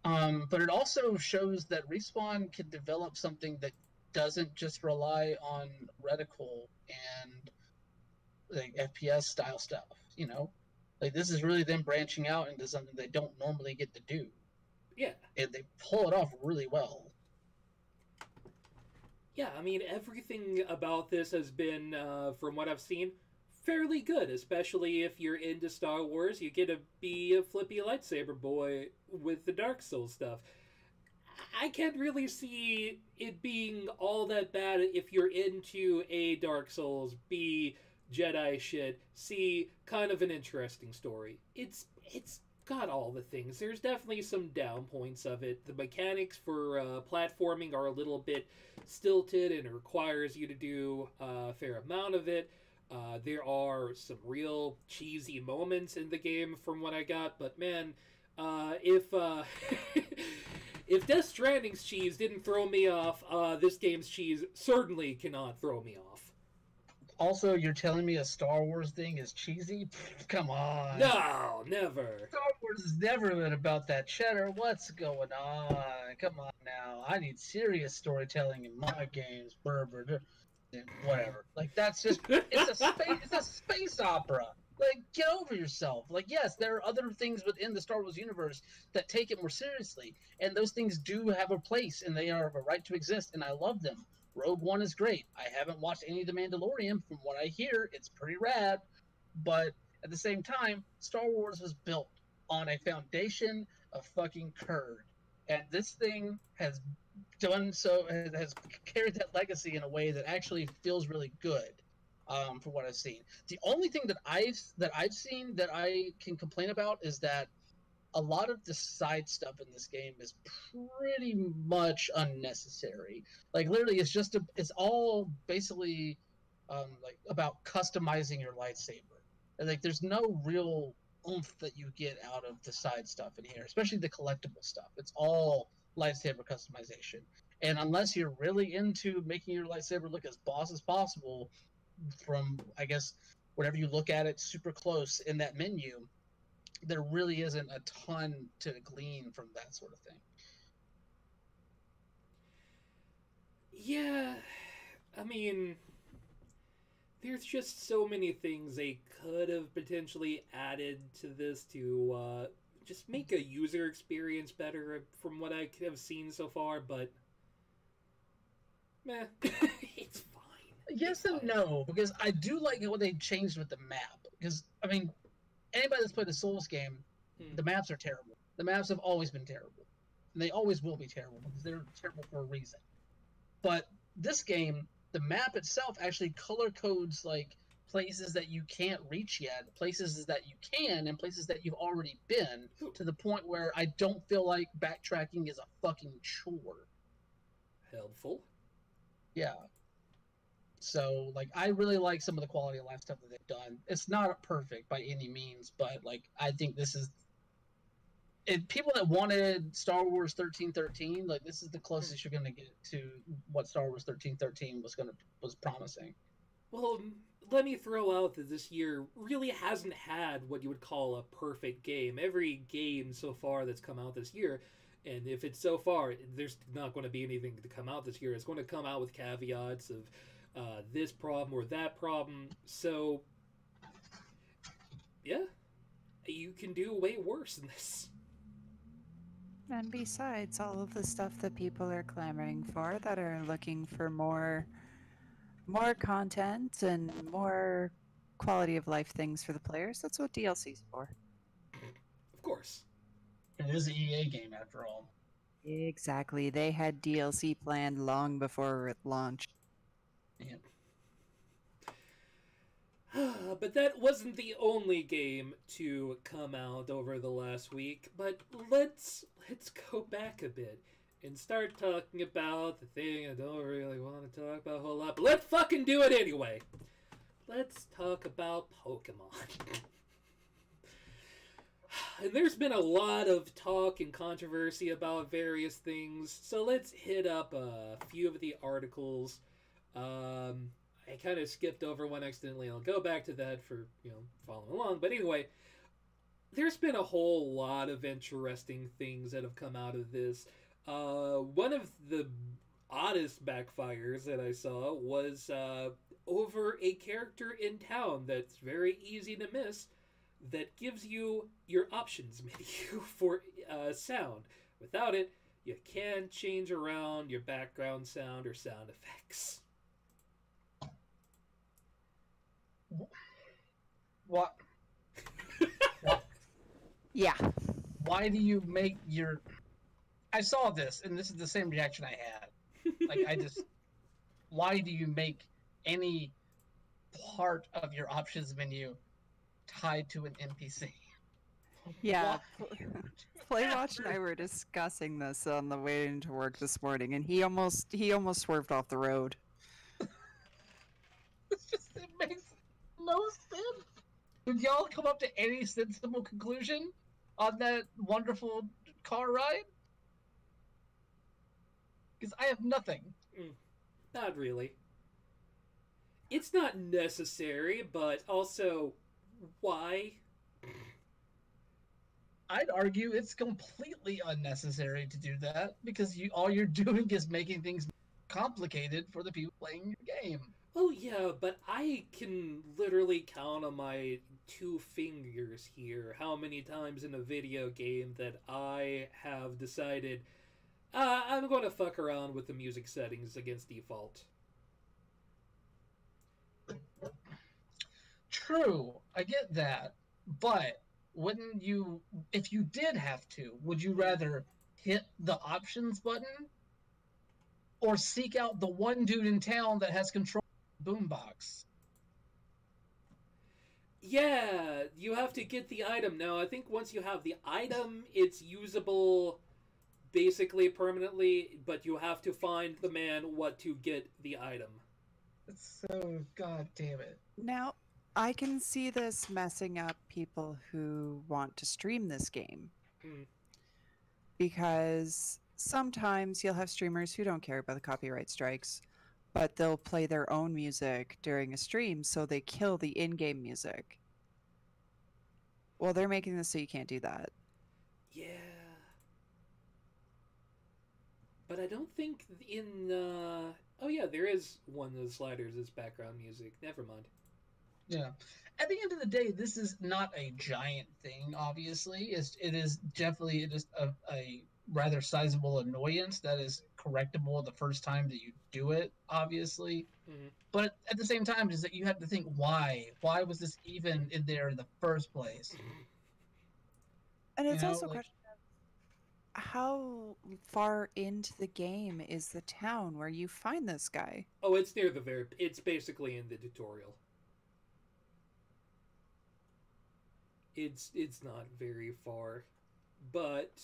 But it also shows that Respawn can develop something that doesn't just rely on reticle and, like, FPS style stuff, Like, this is really them branching out into something they don't normally get to do. Yeah. And they pull it off really well. Yeah, I mean, everything about this has been, from what I've seen, fairly good, especially if you're into Star Wars. You get to be a flippy lightsaber boy with the Dark Souls stuff. I can't really see it being all that bad if you're into A, Dark Souls, B, Jedi shit, C, kind of an interesting story. It's got all the things. There's definitely some down points of it. The mechanics for platforming are a little bit stilted, and it requires you to do a fair amount of it. There are some real cheesy moments in the game from what I got, but man, if if Death Stranding's cheese didn't throw me off, this game's cheese certainly cannot throw me off. Also, you're telling me a Star Wars thing is cheesy? Come on. No, never. Star Wars has never been about that cheddar. What's going on? Come on now. I need serious storytelling in my games. Whatever. Like, that's just, it's a space opera. Like, get over yourself. Like, yes, there are other things within the Star Wars universe that take it more seriously, and those things do have a place, and they have a right to exist, and I love them. Rogue One is great. I haven't watched any of The Mandalorian. From what I hear, it's pretty rad. But at the same time, Star Wars was built on a foundation of fucking curd. And this thing has done so, has carried that legacy in a way that actually feels really good, from what I've seen. The only thing that I've seen that I can complain about is that a lot of the side stuff in this game is pretty much unnecessary. Like, literally, it's all basically like about customizing your lightsaber. And, like, there's no real oomph that you get out of the side stuff in here, especially the collectible stuff. It's all lightsaber customization. And unless you're really into making your lightsaber look as boss as possible, from, I guess, whenever you look at it super close in that menu, there really isn't a ton to glean from that sort of thing. Yeah, I mean, there's just so many things they could have potentially added to this to just make a user experience better from what I have seen so far, but meh, it's fine. Yes and no, because I do like what they changed with the map. Because I mean, anybody that's played the Souls game, the maps are terrible. The maps have always been terrible, and they always will be terrible because they're terrible for a reason. But this game, the map itself actually color codes like places that you can't reach yet, places that you can, and places that you've already been, to the point where I don't feel like backtracking is a fucking chore. Helpful. Yeah. So, like, I really like some of the quality of life stuff that they've done. It's not perfect by any means, but, like, I think this is... people that wanted Star Wars 1313, like, this is the closest you're going to get to what Star Wars 1313 was promising. Well, let me throw out that this year really hasn't had what you would call a perfect game. Every game so far that's come out this year, and if it's so far, there's not going to be anything to come out this year. It's going to come out with caveats of this problem or that problem. So, yeah, you can do way worse than this. And besides, all of the stuff that people are clamoring for, that are looking for more content and more quality of life things for the players, that's what DLC's for. Of course. It is an EA game, after all. Exactly. They had DLC planned long before it launched. Yeah. But that wasn't the only game to come out over the last week. But let's go back a bit and start talking about the thing I don't really want to talk about a whole lot. But let's fucking do it anyway. Let's talk about Pokemon. And there's been a lot of talk and controversy about various things, so let's hit up a few of the articles. I kind of skipped over one accidentally. I'll go back to that for, following along. But anyway, there's been a whole lot of interesting things that have come out of this. One of the oddest backfires that I saw was over a character in town that's very easy to miss, that gives you your options menu for sound. Without it, you can't change around your background sound or sound effects. What? Yeah. Why do you make your... I saw this, and this is the same reaction I had. Like, why do you make any part of your options menu tied to an NPC? Yeah. Playwatch and I were discussing this on the way into work this morning, and he almost swerved off the road. It makes no sense. Did y'all come up to any sensible conclusion on that wonderful car ride? Because I have nothing. Not really. It's not necessary, but also, why? I'd argue it's completely unnecessary to do that, because all you're doing is making things complicated for the people playing your game. Oh yeah, but I can literally count on my 2 fingers here how many times in a video game that I have decided I'm going to fuck around with the music settings against default. True, I get that, but wouldn't you, if you did have to, would you rather hit the options button or seek out the one dude in town that has control of the boombox? Yeah, you have to get the item. Now, I think once you have the item, it's usable basically permanently, but you have to find the man what to get the item. It's so god damn it. Now, I can see this messing up people who want to stream this game. Because sometimes you'll have streamers who don't care about the copyright strikes, but they'll play their own music during a stream, so they kill the in-game music. Well, they're making this so you can't do that. Yeah. But I don't think in... oh yeah, there is one of the sliders is background music. Never mind. Yeah. At the end of the day, this is not a giant thing. Obviously, it is definitely it is a rather sizable annoyance that is correctable the first time that you do it. Obviously, Hmm. but at the same time, is that you have to think why? Why was this even in there in the first place? And You it's know, also a like question of how far into the game is the town where you find this guy? Oh, it's near the very. It's basically in the tutorial. It's not very far, but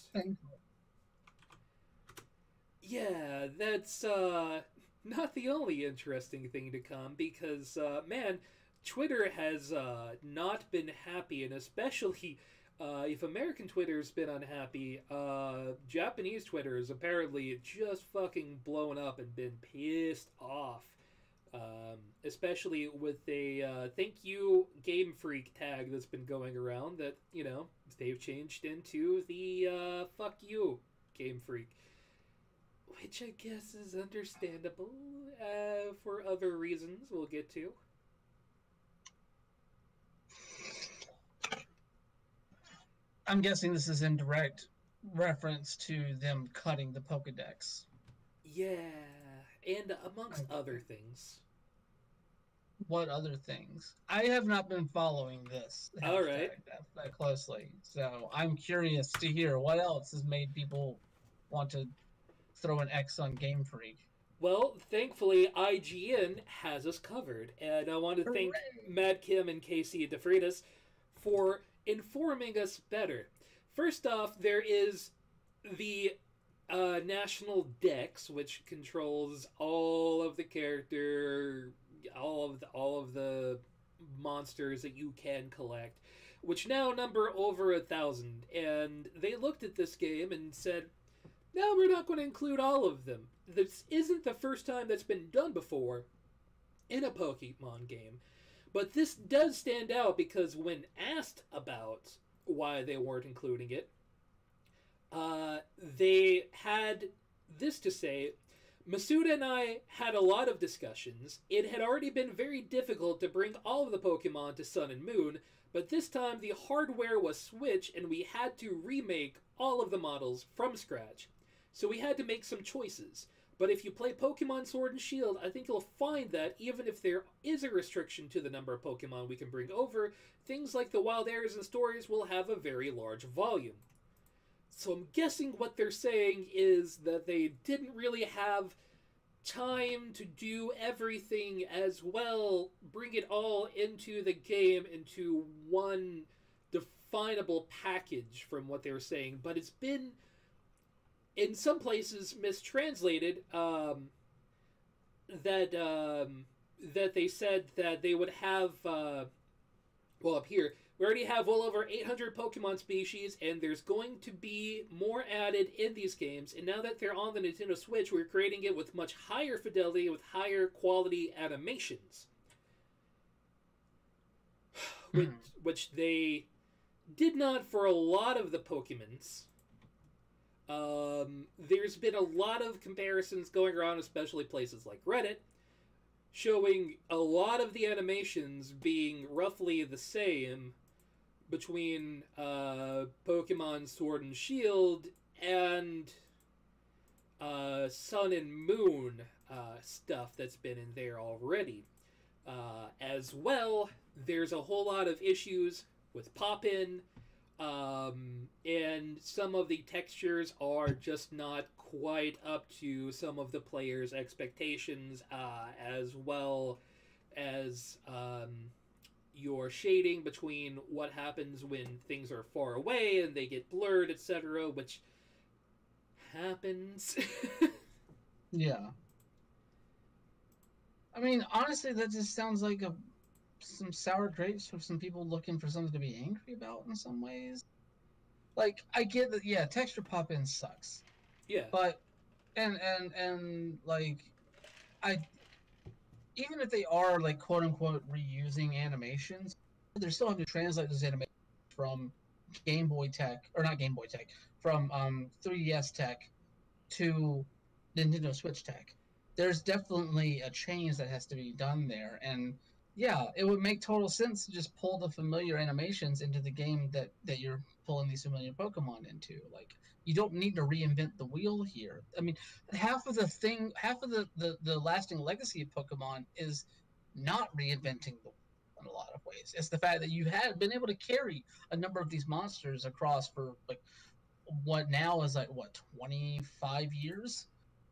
yeah, that's not the only interesting thing to come because man, Twitter has not been happy, and especially if American Twitter's been unhappy, Japanese Twitter is apparently just fucking blown up and been pissed off. Especially with a thank you Game Freak tag that's been going around that, you know, they've changed into the fuck you Game Freak, which I guess is understandable for other reasons we'll get to. I'm guessing this is in direct reference to them cutting the Pokedex. Yeah, and amongst other Okay. things. What other things? I have not been following this All right. hashtag that closely, so I'm curious to hear what else has made people want to throw an X on Game Freak. Well, thankfully, IGN has us covered, and I want to thank Hooray! Matt Kim and Casey DeFreitas for informing us better. First off, there is the National Dex, which controls all of the character, all of the monsters that you can collect, which now number over 1,000. And they looked at this game and said, "No, we're not going to include all of them. This isn't the first time that's been done before in a Pokemon game." But this does stand out because when asked about why they weren't including it, they had this to say: Masuda and I had a lot of discussions. It had already been very difficult to bring all of the Pokemon to Sun and Moon, but this time the hardware was switched and we had to remake all of the models from scratch. So we had to make some choices. But if you play Pokemon Sword and Shield, I think you'll find that even if there is a restriction to the number of Pokemon we can bring over, things like the wild areas and stories will have a very large volume. So I'm guessing what they're saying is that they didn't really have time to do everything as well, bring it all into the game into one definable package from what they were saying. But it's been, in some places, mistranslated. That they said that they would have. Well, up here, we already have well over 800 Pokemon species, and there's going to be more added in these games. And now that they're on the Nintendo Switch, we're creating it with much higher fidelity, with higher quality animations. which, Hmm. which they did not for a lot of the Pokemons. There's been a lot of comparisons going around, especially places like Reddit, showing a lot of the animations being roughly the same between Pokemon Sword and Shield and Sun and Moon stuff that's been in there already. As well, there's a whole lot of issues with pop in, and some of the textures are just not quite up to some of the players' expectations, as well as your shading between what happens when things are far away and they get blurred, etc., which happens. Yeah. I mean, honestly, that just sounds like some sour grapes for some people looking for something to be angry about in some ways. Like, I get that, yeah, texture pop in sucks, Yeah. but and like, I even if they are like quote unquote reusing animations, they're still having to translate those animations from Game Boy tech or not Game Boy tech from 3DS tech to Nintendo Switch tech. There's definitely a change that has to be done there, and Yeah, it would make total sense to just pull the familiar animations into the game that you're pulling these familiar Pokemon into. Like, you don't need to reinvent the wheel here. I mean, half of the lasting legacy of Pokemon is not reinventing the wheel in a lot of ways. It's the fact that you had been able to carry a number of these monsters across for like what now is like what 25 years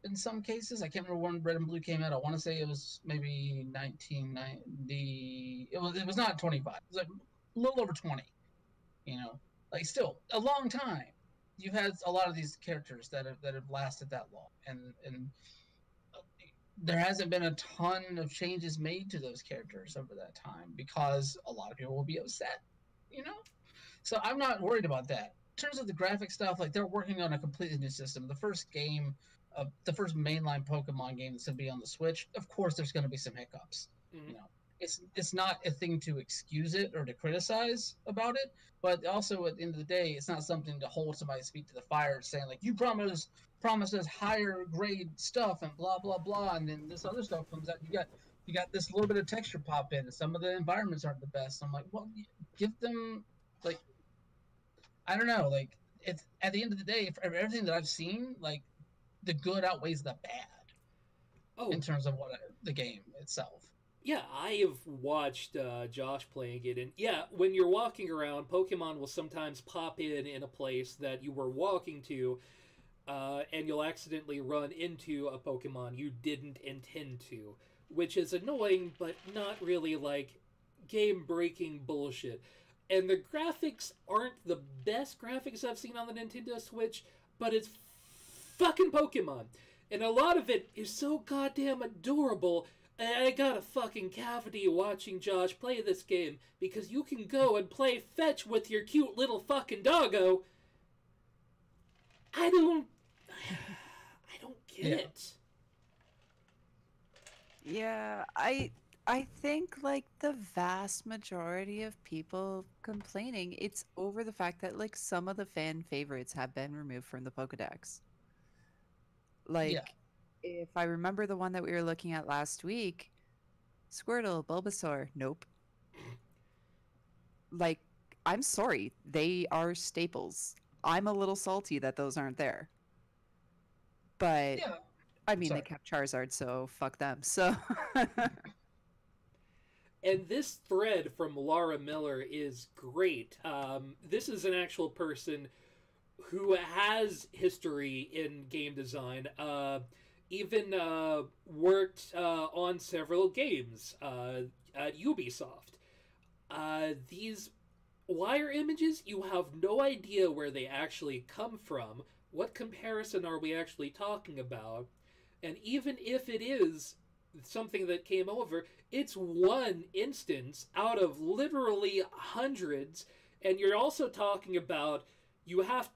in some cases. I can't remember when Red and Blue came out. I want to say it was maybe 1990. It was not 25. It was like a little over 20. You know, like still a long time. You've had a lot of these characters that have lasted that long, and there hasn't been a ton of changes made to those characters over that time because a lot of people will be upset. You know, so I'm not worried about that. In terms of the graphic stuff, like they're working on a completely new system. The first game, the first mainline Pokemon game that's going to be on the Switch, of course, there's going to be some hiccups. Mm-hmm. You know, it's not a thing to excuse it or to criticize about it, but also at the end of the day, it's not something to hold somebody's feet to the fire, saying like you promised us higher grade stuff and blah blah blah, and then this other stuff comes out. You got this little bit of texture pop in, and some of the environments aren't the best. I'm like, well, give them like I don't know, like it's at the end of the day, for everything that I've seen, like the good outweighs the bad in terms of the game itself. Yeah, I have watched Josh playing it, and yeah, when you're walking around, Pokemon will sometimes pop in a place that you were walking to, and you'll accidentally run into a Pokemon you didn't intend to, which is annoying, but not really like game-breaking bullshit. And the graphics aren't the best graphics I've seen on the Nintendo Switch, but it's fucking Pokemon. And a lot of it is so goddamn adorable. I got a fucking cavity watching Josh play this game because you can go and play fetch with your cute little fucking doggo. I don't get it. Yeah, I think like the vast majority of people complaining, it's over the fact that like some of the fan favorites have been removed from the Pokedex. Like, Yeah. if I remember the one that we were looking at last week, Squirtle, Bulbasaur, nope. Like, I'm sorry, they are staples. I'm a little salty that those aren't there. But Yeah. I mean, Sorry. they kept Charizard, so fuck them. So And this thread from Laura Miller is great. This is an actual person who has history in game design, even worked on several games at Ubisoft. These wire images, you have no idea where they actually come from. What comparison are we actually talking about? And even if it is something that came over, it's one instance out of literally hundreds. And you're also talking about you have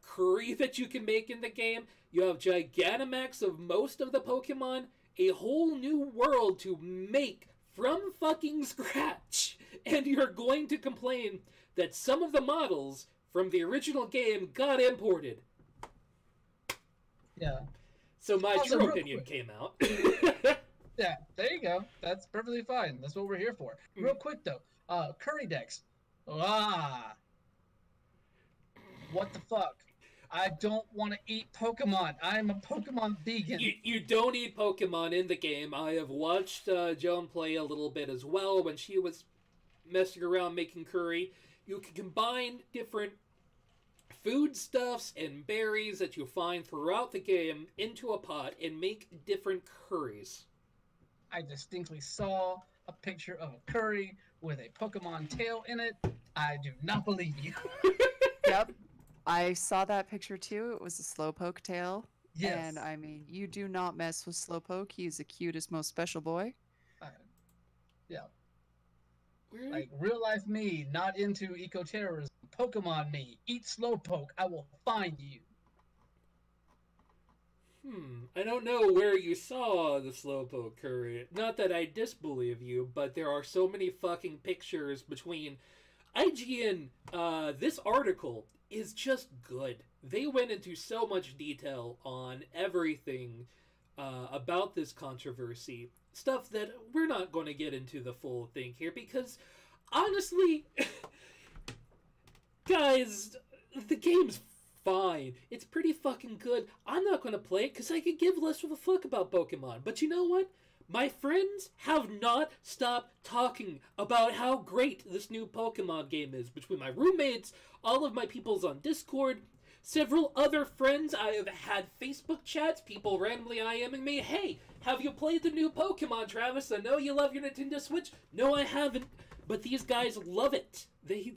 curry that you can make in the game. You have Gigantamax of most of the Pokemon. A whole new world to make from fucking scratch. And you're going to complain that some of the models from the original game got imported. Yeah. So my Also, true real opinion quick. came out. Yeah, there you go. That's perfectly fine. That's what we're here for. Real quick though, Curry Dex. What the fuck? I don't want to eat Pokemon. I'm a Pokemon vegan. You don't eat Pokemon in the game. I have watched Joan play a little bit as well when she was messing around making curry. You can combine different foodstuffs and berries that you find throughout the game into a pot and make different curries. I distinctly saw a picture of a curry with a Pokemon tail in it. I do not believe you. yep. I saw that picture too. It was a Slowpoke tail. Yes. And I mean, you do not mess with Slowpoke. He's the cutest, most special boy. Yeah. Where? Like real life me, not into eco-terrorism. Pokemon me, eat Slowpoke. I will find you. I don't know where you saw the Slowpoke curry. Not that I disbelieve you, but there are so many fucking pictures between IGN. This article is just good. They went into so much detail on everything about this controversy. stuff that we're not going to get into the full thing here because, honestly, guys, the game's fine. It's pretty fucking good. I'm not going to play it because I could give less of a fuck about Pokemon. But you know what? My friends have not stopped talking about how great this new Pokemon game is. Between my roommates, all of my peoples on Discord, several other friends, I have had Facebook chats, people randomly IMing me, hey, have you played the new Pokemon, Travis? I know you love your Nintendo Switch. No, I haven't. But these guys love it. They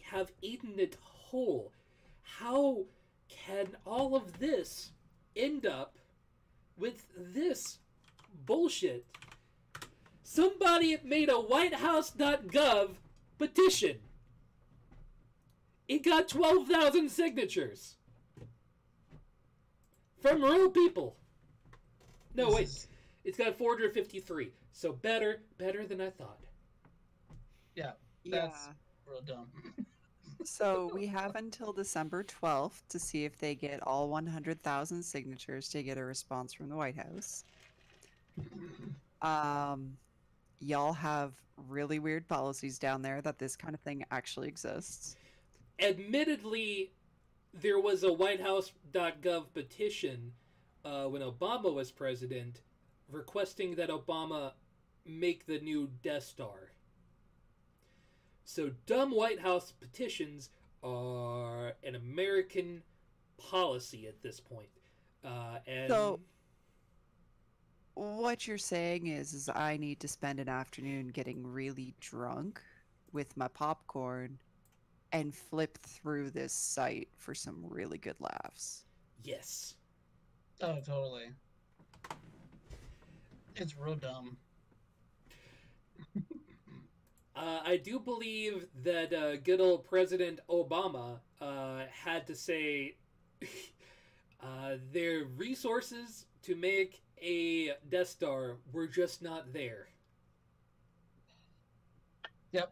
have eaten it whole. How can all of this end up with this bullshit? Somebody made a whitehouse.gov petition. It got 12,000 signatures. From real people. No, wait. It's got 453. So better than I thought. Yeah, that's real dumb. So we have until December 12th to see if they get all 100,000 signatures to get a response from the White House. Y'all have really weird policies down there that this kind of thing actually exists. Admittedly, there was a whitehouse.gov petition when Obama was president requesting that Obama make the new Death Star. So dumb White House petitions are an American policy at this point. So what you're saying is I need to spend an afternoon getting really drunk with my popcorn and flip through this site for some really good laughs. Yes. Oh, totally. It's real dumb. I do believe that good old President Obama had to say their resources to make a Death Star were just not there. Yep.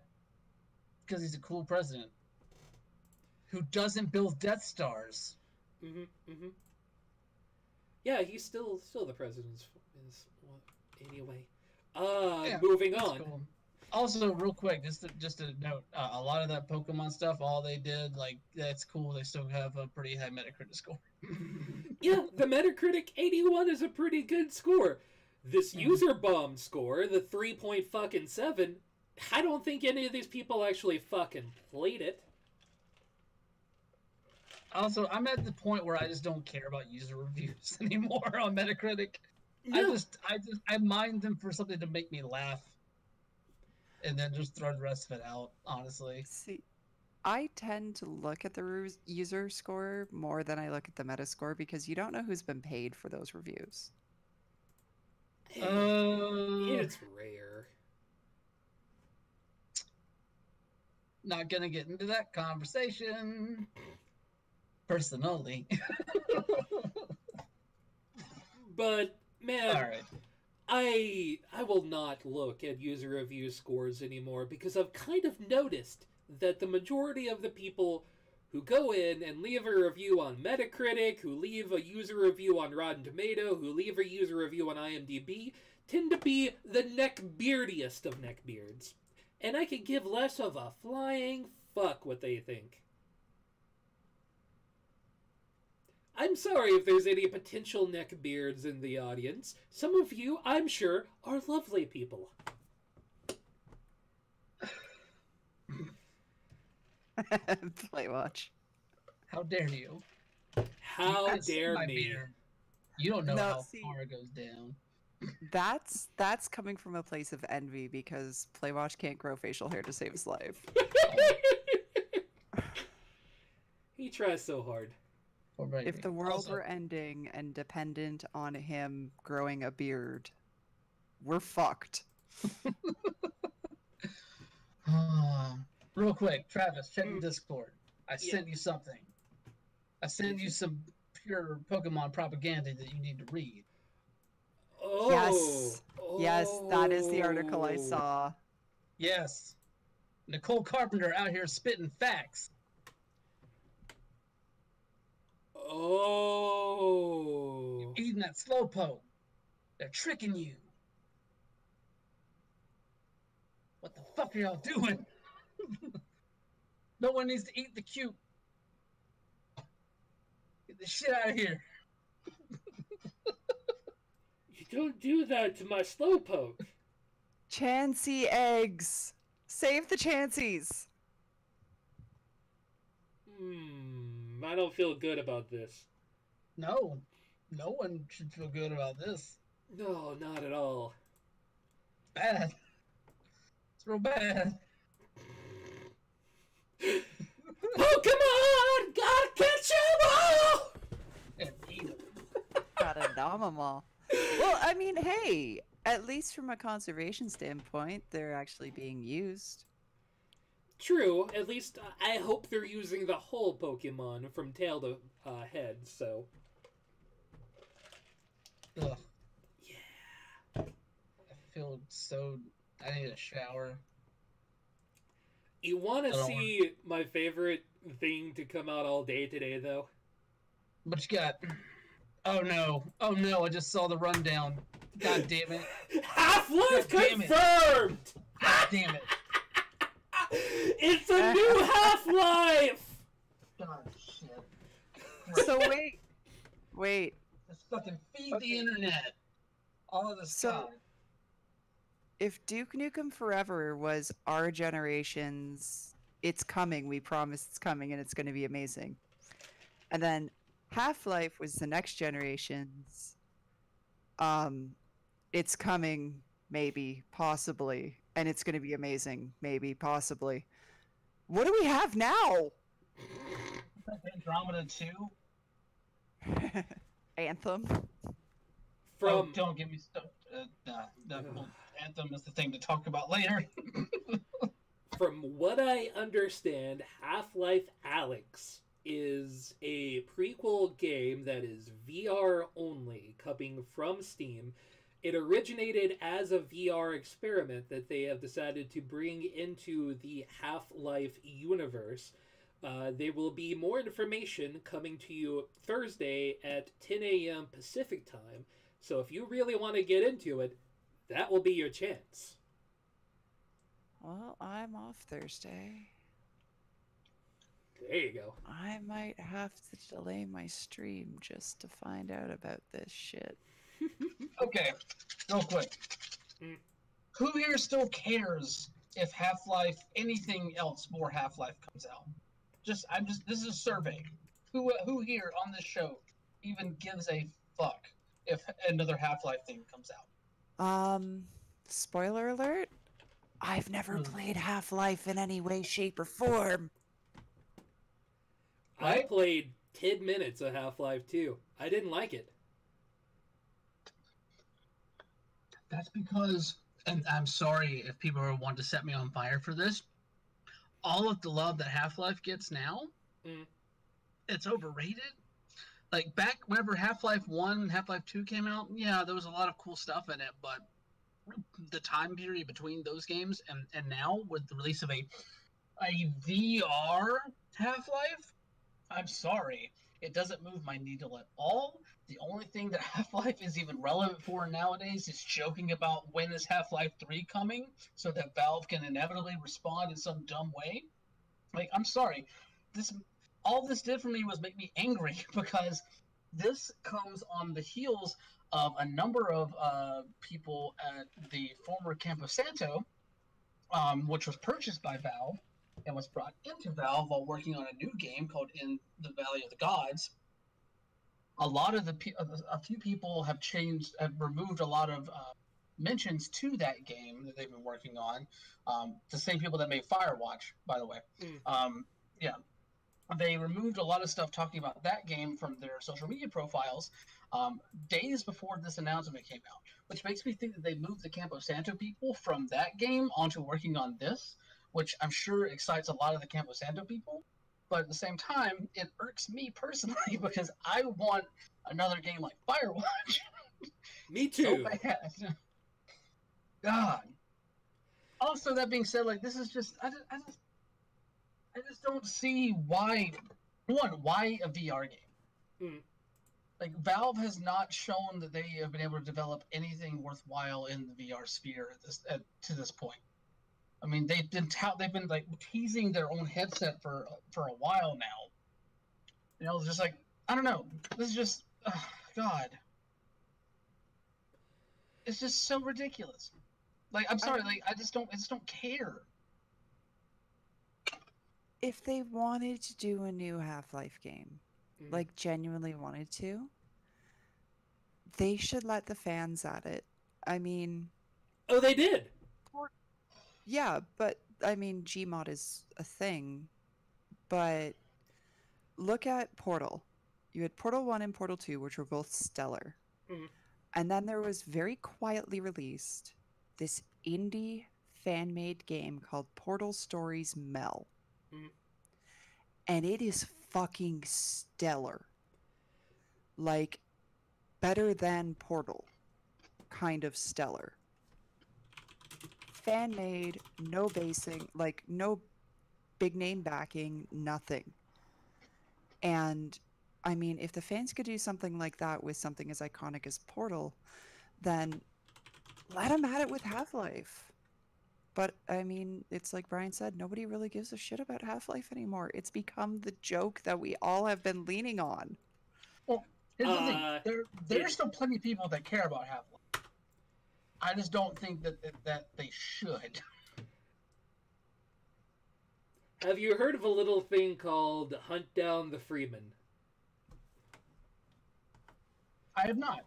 Because he's a cool president who doesn't build Death Stars. Yeah, he's still the president. Anyway, Yeah, moving on. Cool. Also, real quick, just to note, a lot of that Pokemon stuff, all they did, like, that's cool. They still have a pretty high Metacritic score. Yeah, the Metacritic 81 is a pretty good score. This user bomb score, the 3.7, I don't think any of these people actually fucking played it. Also, I'm at the point where I just don't care about user reviews anymore on Metacritic. No. I mind them for something to make me laugh. And then just throw the rest of it out, honestly. See, I tend to look at the user score more than I look at the meta score because you don't know who's been paid for those reviews. It's rare. Not gonna get into that conversation. Personally. But, man, all right. I will not look at user review scores anymore because I've kind of noticed that the majority of the people who go in and leave a review on Metacritic, who leave a user review on Rotten Tomato, who leave a user review on IMDb, tend to be the neckbeardiest of neckbeards. And I could give less of a flying fuck what they think. I'm sorry if there's any potential neckbeards in the audience. Some of you, I'm sure, are lovely people. Play watch. How dare you? How dare me? Beard. You don't know No, how see- far it goes down. That's coming from a place of envy because Playwatch can't grow facial hair to save his life. He tries so hard. If the world were ending and dependent on him growing a beard, we're fucked. Real quick, Travis, check the Discord. I sent you something. I sent you some pure Pokemon propaganda that you need to read. Oh. Yes. Yes, that is the article I saw. Yes. Nicole Carpenter out here spitting facts. Oh. You're eating that slowpoke. They're tricking you. fuck are y'all doing? No one needs to eat the cube. Get the shit out of here. You don't do that to my slowpoke. Chansey eggs. Save the Chanseys. I don't feel good about this. No. No one should feel good about this. No, not at all. Bad. It's real bad. Pokemon! Gotta catch 'em all! And eat 'em. Gotta dom 'em all. Well, I mean, hey, at least from a conservation standpoint, they're actually being used. True, at least I hope they're using the whole Pokemon from tail to head, so... Ugh. Yeah. I feel so... I need a shower. You want to see my favorite thing to come out all day today, though? What you got? Oh no. Oh no, I just saw the rundown. God damn it. Half-Life God damn it. confirmed! God damn it. It's a new Half-Life! God shit. So wait. Let's fucking feed the internet. All of this So- If Duke Nukem Forever was our generation's, it's coming, we promise it's coming, and it's going to be amazing. And then Half-Life was the next generation's, it's coming, maybe, possibly, and it's going to be amazing, maybe, possibly. What do we have now? Andromeda 2? Anthem? Oh, don't give me stuff. Well, Anthem is the thing to talk about later. From what I understand, Half-Life Alyx is a prequel game that is VR only, coming from Steam. It originated as a VR experiment that they have decided to bring into the Half-Life universe. There will be more information coming to you Thursday at 10 a.m. Pacific time. So if you really want to get into it, that will be your chance. Well, I'm off Thursday. There you go. I might have to delay my stream just to find out about this shit. Okay, real quick. Who here still cares if Half-Life, anything else more Half-Life comes out? This is a survey. Who here on this show even gives a fuck if another Half-Life thing comes out? Spoiler alert, I've never played Half-Life in any way, shape, or form. I played 10 minutes of Half-Life 2. I didn't like it. That's because, and I'm sorry if people want to set me on fire for this, all of the love that Half-Life gets now, it's overrated. Like, back whenever Half-Life 1 and Half-Life 2 came out, yeah, there was a lot of cool stuff in it, but the time period between those games and now, with the release of a VR Half-Life, I'm sorry, it doesn't move my needle at all. The only thing that Half-Life is even relevant for nowadays is joking about when is Half-Life 3 coming, so that Valve can inevitably respond in some dumb way. Like, I'm sorry, all this did for me was make me angry, because this comes on the heels of a number of people at the former Campo Santo, which was purchased by Valve and was brought into Valve while working on a new game called In the Valley of the Gods. A few people have removed a lot of mentions to that game that they've been working on. The same people that made Firewatch, by the way. Yeah. They removed a lot of stuff talking about that game from their social media profiles days before this announcement came out, which makes me think that they moved the Campo Santo people from that game onto working on this, which I'm sure excites a lot of the Campo Santo people. But at the same time, it irks me personally because I want another game like Firewatch. Me too. So bad. God. Also, that being said, like, this is just I just don't see why a VR game. Like, Valve has not shown that they have been able to develop anything worthwhile in the VR sphere to this point. I mean, they've been like teasing their own headset for a while now. You know, just like I don't know. This is just God. It's just so ridiculous. Like I'm sorry, like I just don't care. If they wanted to do a new Half-Life game, like genuinely wanted to, they should let the fans at it. I mean, oh, they did. Yeah, but I mean, Gmod is a thing. But look at Portal. You had Portal 1 and Portal 2, which were both stellar. And then there was very quietly released this indie fan-made game called Portal Stories Mel. And it is fucking stellar. Like, better than Portal. Kind of stellar. Fan-made, no basing, like, no big name backing, nothing. And, I mean, if the fans could do something like that with something as iconic as Portal, then let them at it with Half-Life. But, I mean, it's like Brian said, nobody really gives a shit about Half-Life anymore. It's become the joke that we all have been leaning on. Well, here's the thing. There's still plenty of people that care about Half-Life. I just don't think that they should. Have you heard of a little thing called Hunt Down the Freeman? I have not.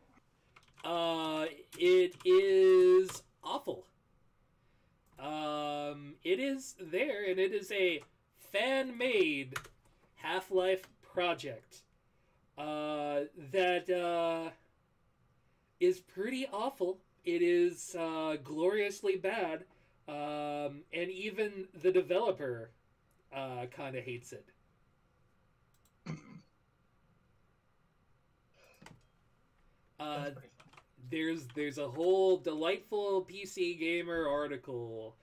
It is awful. It is there, and it is a fan-made Half-Life project that is pretty awful. It is gloriously bad, and even the developer kind of hates it. There's a whole delightful PC Gamer article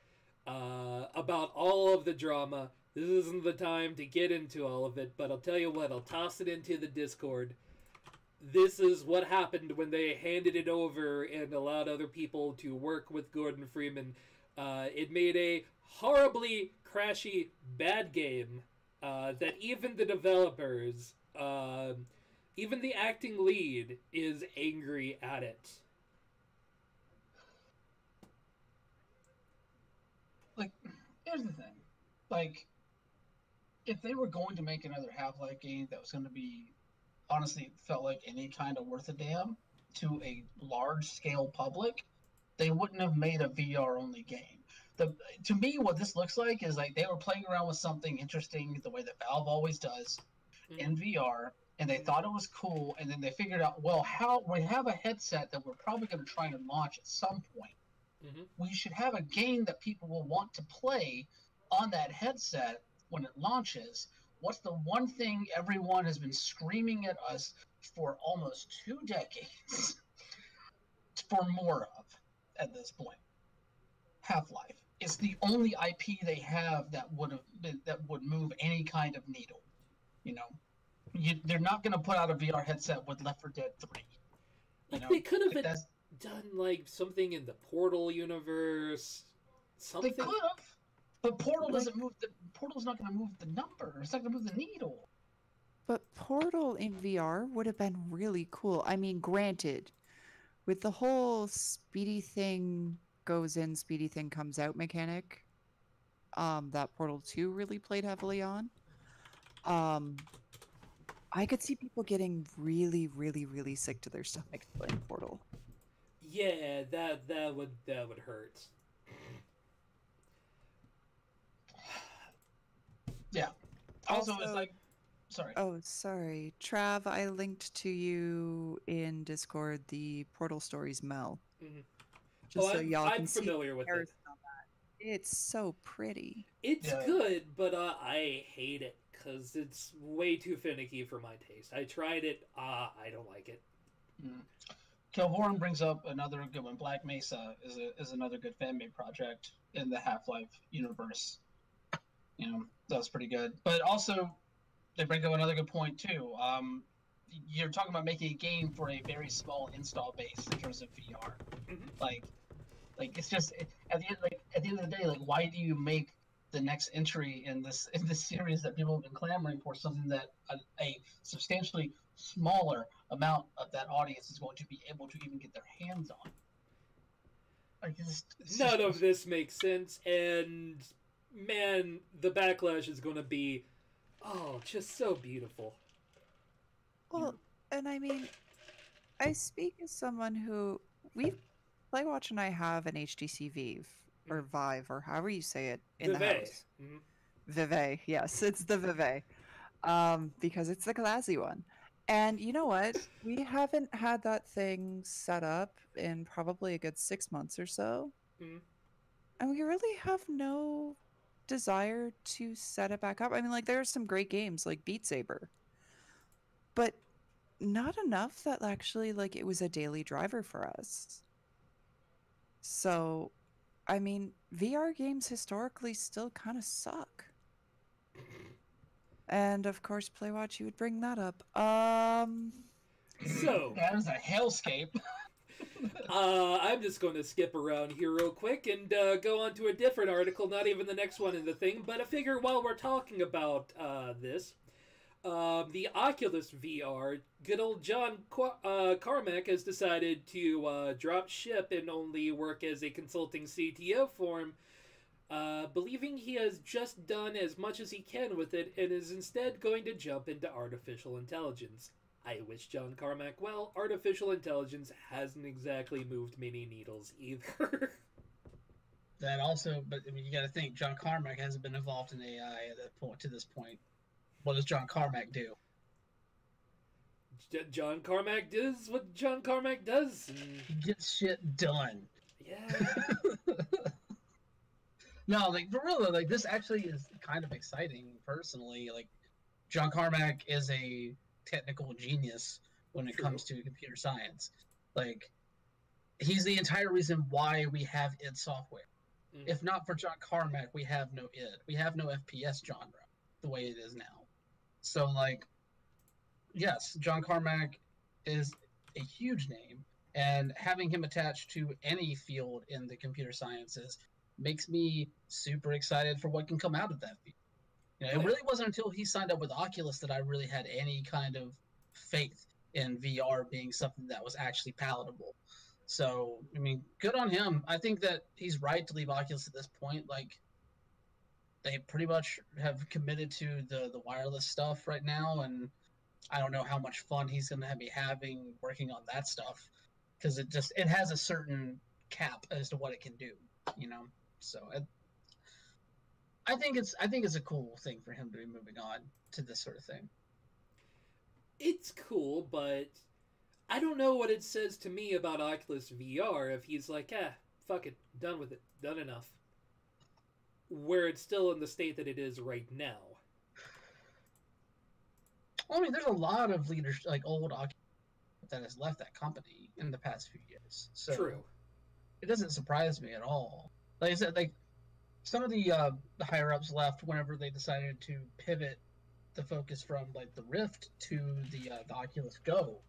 about all of the drama. This isn't the time to get into all of it, but I'll tell you what, I'll toss it into the Discord. This is what happened when they handed it over and allowed other people to work with Gordon Freeman. It made a horribly crashy, bad game that even the developers, even the acting lead, is angry at it. Like, here's the thing. Like, if they were going to make another Half-Life game that was going to be, honestly, felt like any kind of worth a damn to a large-scale public, they wouldn't have made a VR-only game. To me, what this looks like is like they were playing around with something interesting the way that Valve always does in VR, and they thought it was cool, and then they figured out, well, how we have a headset that we're probably going to try and launch at some point. We should have a game that people will want to play on that headset when it launches. What's the one thing everyone has been screaming at us for almost 2 decades for more of at this point? Half-Life. It's the only IP they have that would move any kind of needle. You know, they're not going to put out a VR headset with Left 4 Dead 3. Like, they could have done like something in the Portal universe. Something. They could have, but Portal doesn't move. Portal's not going to move the number. It's not going to move the needle. But Portal in VR would have been really cool. I mean, granted, with the whole speedy thing goes in, speedy thing comes out mechanic, that Portal 2 really played heavily on. I could see people getting really, really, really sick to their stomach playing Portal. Yeah, that would hurt. Yeah. Also, it's like, sorry. Oh, sorry. Trav, I linked to you in Discord the Portal Stories Mel. Just so y'all can see. I'm familiar with it. It's so pretty. It's good, but I hate it because it's way too finicky for my taste. I tried it. I don't like it. Kilhorn brings up another good one. Black Mesa is another good fan-made project in the Half-Life universe. You know, that's pretty good. But also, they bring up another good point too. You're talking about making a game for a very small install base in terms of VR. Like Like it's just at the end of the day, like why do you make the next entry in this series that people have been clamoring for something that a substantially smaller amount of that audience is going to be able to even get their hands on? Like None of this makes sense, and man, the backlash is going to be, oh, just so beautiful. Well, and I mean, I speak as someone who we Playwatch and I have an HTC Vive or Vive or however you say it in the house. Mm-hmm. Vive, yes, it's the Vive, because it's the classy one. And you know what? We haven't had that thing set up in probably a good 6 months or so, Mm-hmm. and we really have no desire to set it back up. I mean, like there are some great games like Beat Saber, but not enough that actually like it was a daily driver for us. So, I mean, VR games historically still kind of suck. And of course, Playwatch, you would bring that up. So that is a hellscape. I'm just going to skip around here real quick and go on to a different article, not even the next one in the thing, but I figure while we're talking about this, the Oculus VR, good old John Carmack has decided to drop ship and only work as a consulting CTO form, believing he has just done as much as he can with it and is instead going to jump into artificial intelligence. I wish John Carmack well. Artificial intelligence hasn't exactly moved many needles either. That also, but I mean, you got to think John Carmack hasn't been involved in AI at that point. To this point, what does John Carmack do? John Carmack does what John Carmack does. He gets shit done. Yeah. No, like for real though, like this actually is kind of exciting personally. Like John Carmack is a technical genius when it comes to computer science. Like he's the entire reason why we have id Software. If not for John Carmack, we have no id. We have no FPS genre the way it is now. So like yes, John Carmack is a huge name, and having him attached to any field in the computer sciences makes me super excited for what can come out of that field. You know, it really wasn't until he signed up with Oculus that I really had any kind of faith in VR being something that was actually palatable. So, I mean, good on him. I think that he's right to leave Oculus at this point. Like, they pretty much have committed to the wireless stuff right now, and I don't know how much fun he's going to be having working on that stuff because it has a certain cap as to what it can do, you know. So I think it's a cool thing for him to be moving on to this sort of thing. It's cool, but I don't know what it says to me about Oculus VR if he's like, fuck it, done with it, done enough. Where it's still in the state that it is right now. Well, I mean, there's a lot of leaders, like old Oculus, that has left that company in the past few years. So true. It doesn't surprise me at all. Like I said, like some of the higher ups left whenever they decided to pivot the focus from like the Rift to the Oculus Go.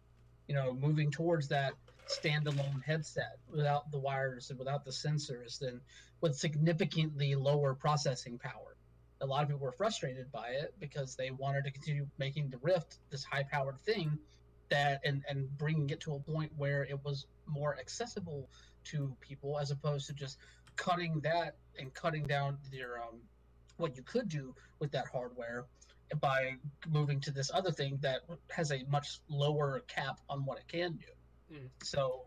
You know, moving towards that standalone headset without the wires and without the sensors, then with significantly lower processing power. A lot of people were frustrated by it because they wanted to continue making the Rift this high-powered thing that and bringing it to a point where it was more accessible to people as opposed to just cutting that and cutting down their what you could do with that hardware by moving to this other thing that has a much lower cap on what it can do. So,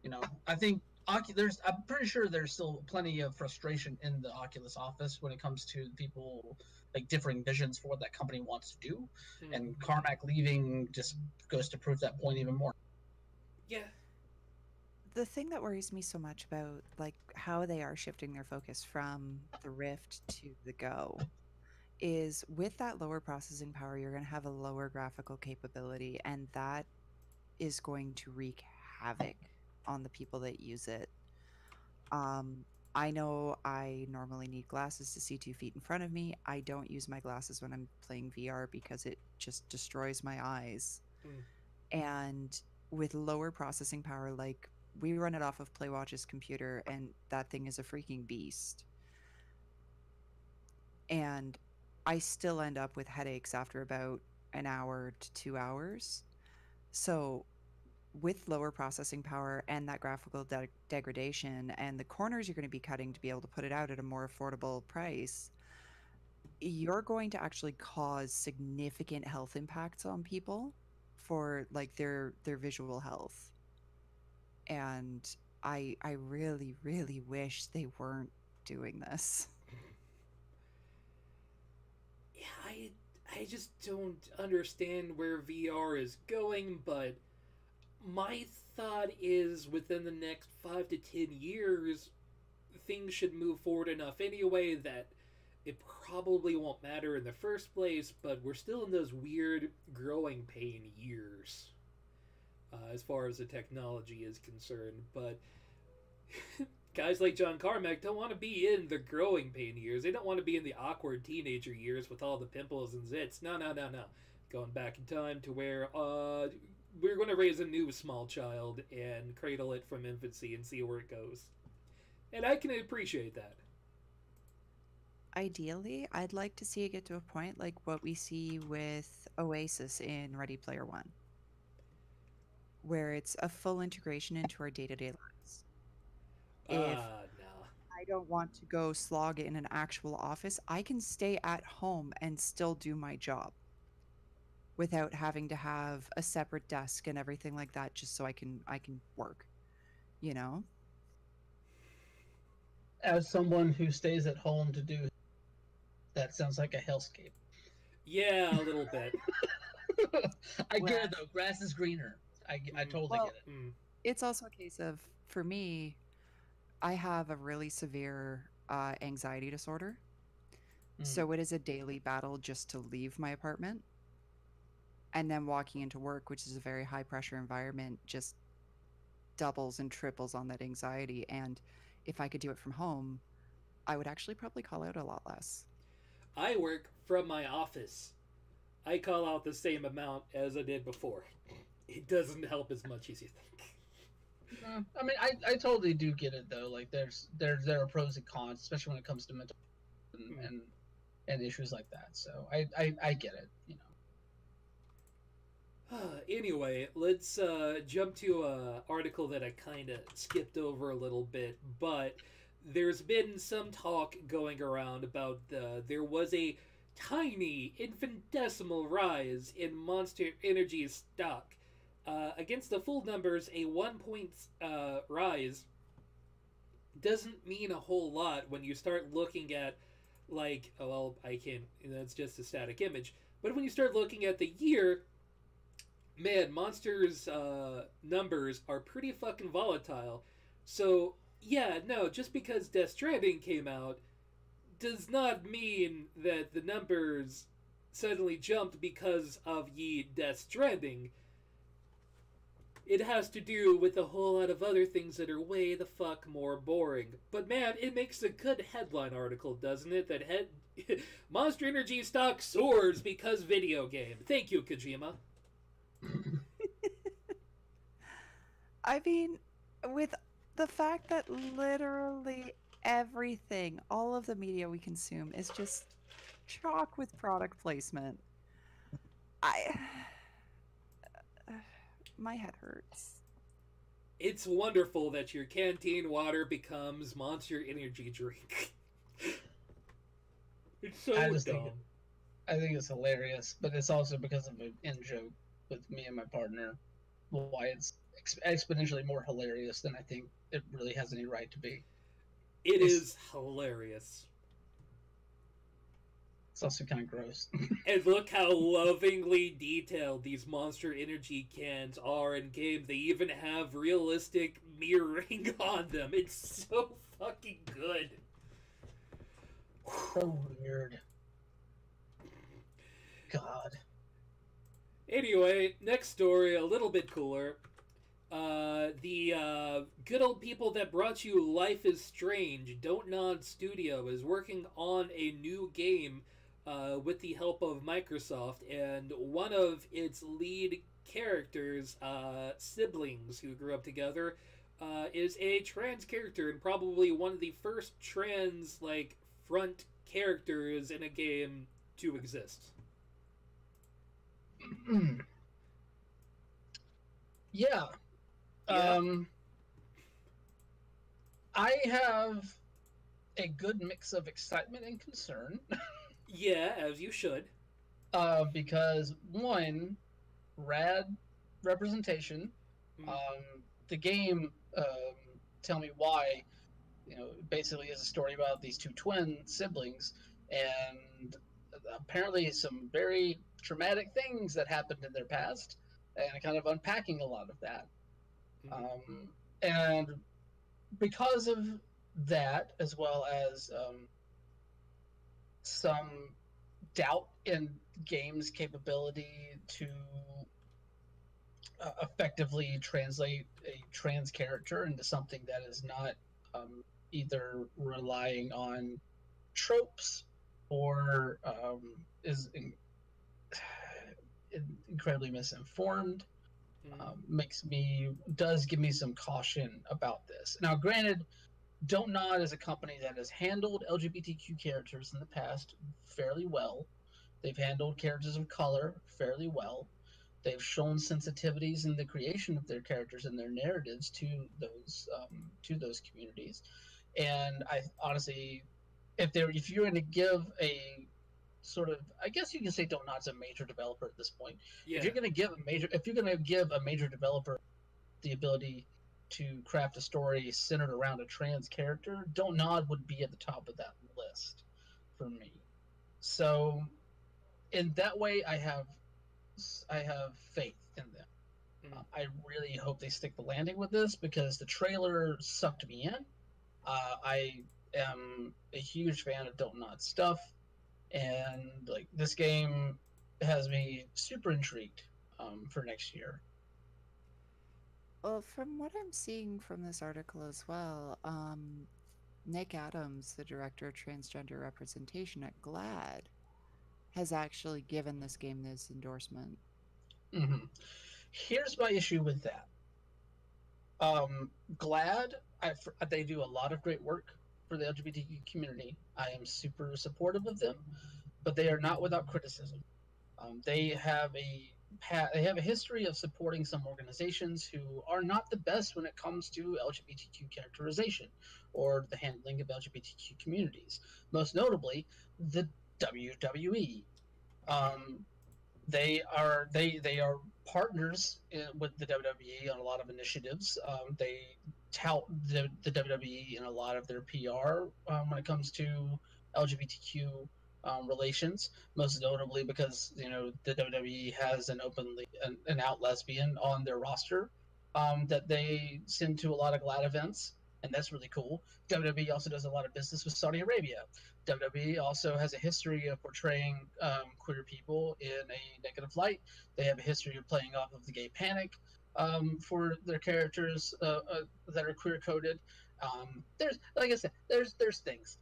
you know, I think I'm pretty sure there's still plenty of frustration in the Oculus office when it comes to people like differing visions for what that company wants to do, and Carmack leaving just goes to prove that point even more. Yeah. The thing that worries me so much about like how they are shifting their focus from the Rift to the Go is with that lower processing power, you're going to have a lower graphical capability, and that is going to wreak havoc on the people that use it. I know I normally need glasses to see 2 feet in front of me. I don't use my glasses when I'm playing VR because it just destroys my eyes. And with lower processing power, like we run it off of PlayWatch's computer, and that thing is a freaking beast. And I still end up with headaches after about an hour to 2 hours. So, with lower processing power and that graphical degradation and the corners you're going to be cutting to be able to put it out at a more affordable price, you're going to actually cause significant health impacts on people for like their visual health. And I really really wish they weren't doing this. Yeah, I just don't understand where VR is going, but my thought is within the next 5 to 10 years, things should move forward enough anyway that it probably won't matter in the first place, but we're still in those weird growing pain years as far as the technology is concerned. But guys like John Carmack don't want to be in the growing pain years. They don't want to be in the awkward teenager years with all the pimples and zits. No, no, no, no. Going back in time to where we're going to raise a new small child and cradle it from infancy and see where it goes. And I can appreciate that. Ideally, I'd like to see it get to a point like what we see with Oasis in Ready Player One, where it's a full integration into our day-to-day lives. If No. I don't want to go slog in an actual office, I can stay at home and still do my job without having to have a separate desk and everything like that just so I can work, you know? As someone who stays at home to do that, sounds like a hellscape. Yeah, a little bit. I get it though. Grass is greener. I totally Well, get it. it's also a case of, for me, I have a really severe anxiety disorder. So it is a daily battle just to leave my apartment. And then walking into work, which is a very high pressure environment, just doubles and triples on that anxiety. And if I could do it from home, I would actually probably call out a lot less. I work from my office. I call out the same amount as I did before. It doesn't help as much as you think. I mean, I totally do get it though. Like, there are pros and cons, especially when it comes to mental and issues like that. So I get it. You know. Anyway, let's jump to an article that I kind of skipped over a little bit, but there's been some talk going around about there was a tiny infinitesimal rise in Monster Energy's stock. Against the full numbers, a 1 point rise doesn't mean a whole lot when you start looking at, like, oh, well, I can't, that's just a static image. But when you start looking at the year, man, Monster's numbers are pretty fucking volatile. So, yeah, no, just because Death Stranding came out does not mean that the numbers suddenly jumped because of ye Death Stranding. It has to do with a whole lot of other things that are way the fuck more boring. But man, it makes a good headline article, doesn't it? That Monster Energy stock soars because video game. Thank you, Kojima. I mean, with the fact that literally everything, all of the media we consume is just chock with product placement. My head hurts. It's wonderful that your canteen water becomes Monster Energy drink. It's so dumb. I think it's hilarious, but it's also because of an in joke with me and my partner. Why it's exponentially more hilarious than I think it really has any right to be. It is hilarious. It's also kind of gross. And look how lovingly detailed these Monster Energy cans are in game. They even have realistic mirroring on them. It's so fucking good. So weird. God. Anyway, next story, a little bit cooler. The good old people that brought you Life is Strange, Don't Nod Studio, is working on a new game with the help of Microsoft, and one of its lead characters, siblings who grew up together, is a trans character and probably one of the first trans like front characters in a game to exist. Yeah. I have a good mix of excitement and concern. Yeah, as you should. Because one, rad representation. The game, Tell Me Why, basically is a story about these two twin siblings, and apparently some very traumatic things that happened in their past, and kind of unpacking a lot of that. And because of that, as well as some doubt in games' capability to effectively translate a trans character into something that is not either relying on tropes or is incredibly misinformed, does give me some caution about this. Now, granted, Don't Nod is a company that has handled LGBTQ characters in the past fairly well. They've handled characters of color fairly well. They've shown sensitivities in the creation of their characters and their narratives to those communities. And I honestly, if you're going to give a sort of, I guess you can say Don't Nod's a major developer at this point. Yeah. If you're going to give a major developer the ability to craft a story centered around a trans character, Don't Nod would be at the top of that list for me. So, in that way, I have faith in them. I really hope they stick the landing with this, because the trailer sucked me in. I am a huge fan of Don't Nod stuff, and like this game has me super intrigued for next year. Well, from what I'm seeing from this article as well, Nick Adams, the director of transgender representation at GLAD, has actually given this game this endorsement. Here's my issue with that. GLAD, they do a lot of great work for the LGBTQ community. I am super supportive of them, but they are not without criticism. They have a history of supporting some organizations who are not the best when it comes to LGBTQ characterization or the handling of LGBTQ communities. Most notably, the WWE. They are partners with the WWE on a lot of initiatives. They tout the WWE in a lot of their PR when it comes to LGBTQ relations. Most notably because the WWE has an out lesbian on their roster that they send to a lot of GLAD events, and that's really cool. WWE also does a lot of business with Saudi Arabia. WWE also has a history of portraying queer people in a negative light. They have a history of playing off of the gay panic for their characters that are queer coded. There's, like I said, there's things.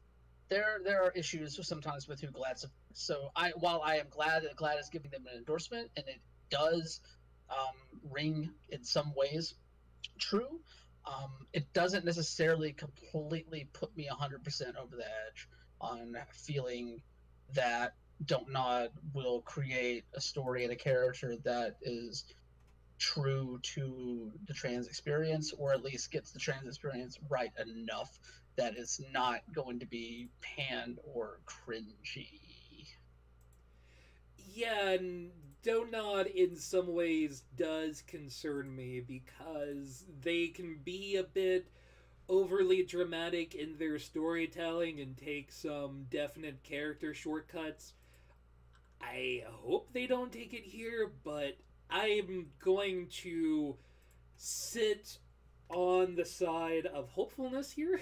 There are issues sometimes with who GLAD supports. So while I am glad that GLAD is giving them an endorsement, and it does ring in some ways true, it doesn't necessarily completely put me 100% over the edge on feeling that Don't Nod will create a story and a character that is true to the trans experience, or at least gets the trans experience right enough that it's not going to be panned or cringy. Yeah, and Don't Nod in some ways does concern me, because they can be a bit overly dramatic in their storytelling and take some definite character shortcuts. I hope they don't take it here, but I'm going to sit on the side of hopefulness here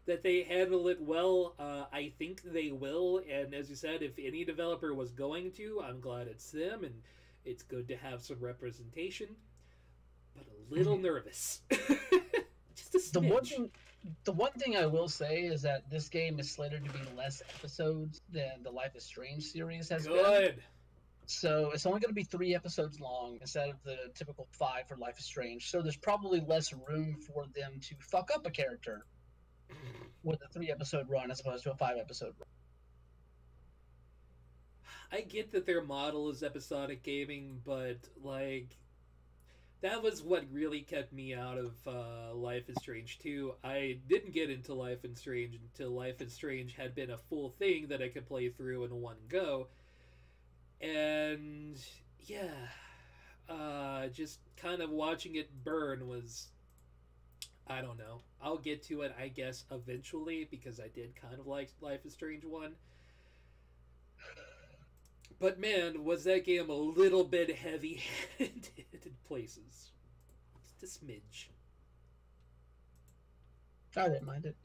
that they handle it well. I think they will, and as you said, if any developer was going to, I'm glad it's them, and it's good to have some representation, but a little nervous. Just a smidge. The one thing I will say is that this game is slated to be less episodes than the Life is Strange series has been. Good. So it's only going to be 3 episodes long instead of the typical 5 for Life is Strange. So there's probably less room for them to fuck up a character with a 3 episode run as opposed to a 5 episode run. I get that their model is episodic gaming, but like that was what really kept me out of Life is Strange 2. I didn't get into Life is Strange until Life is Strange had been a full thing that I could play through in one go. And yeah, just kind of watching it burn was, I don't know. I'll get to it, I guess, eventually because I did kind of like Life is Strange 1. But man, was that game a little bit heavy-handed in places. Just a smidge. I didn't mind it.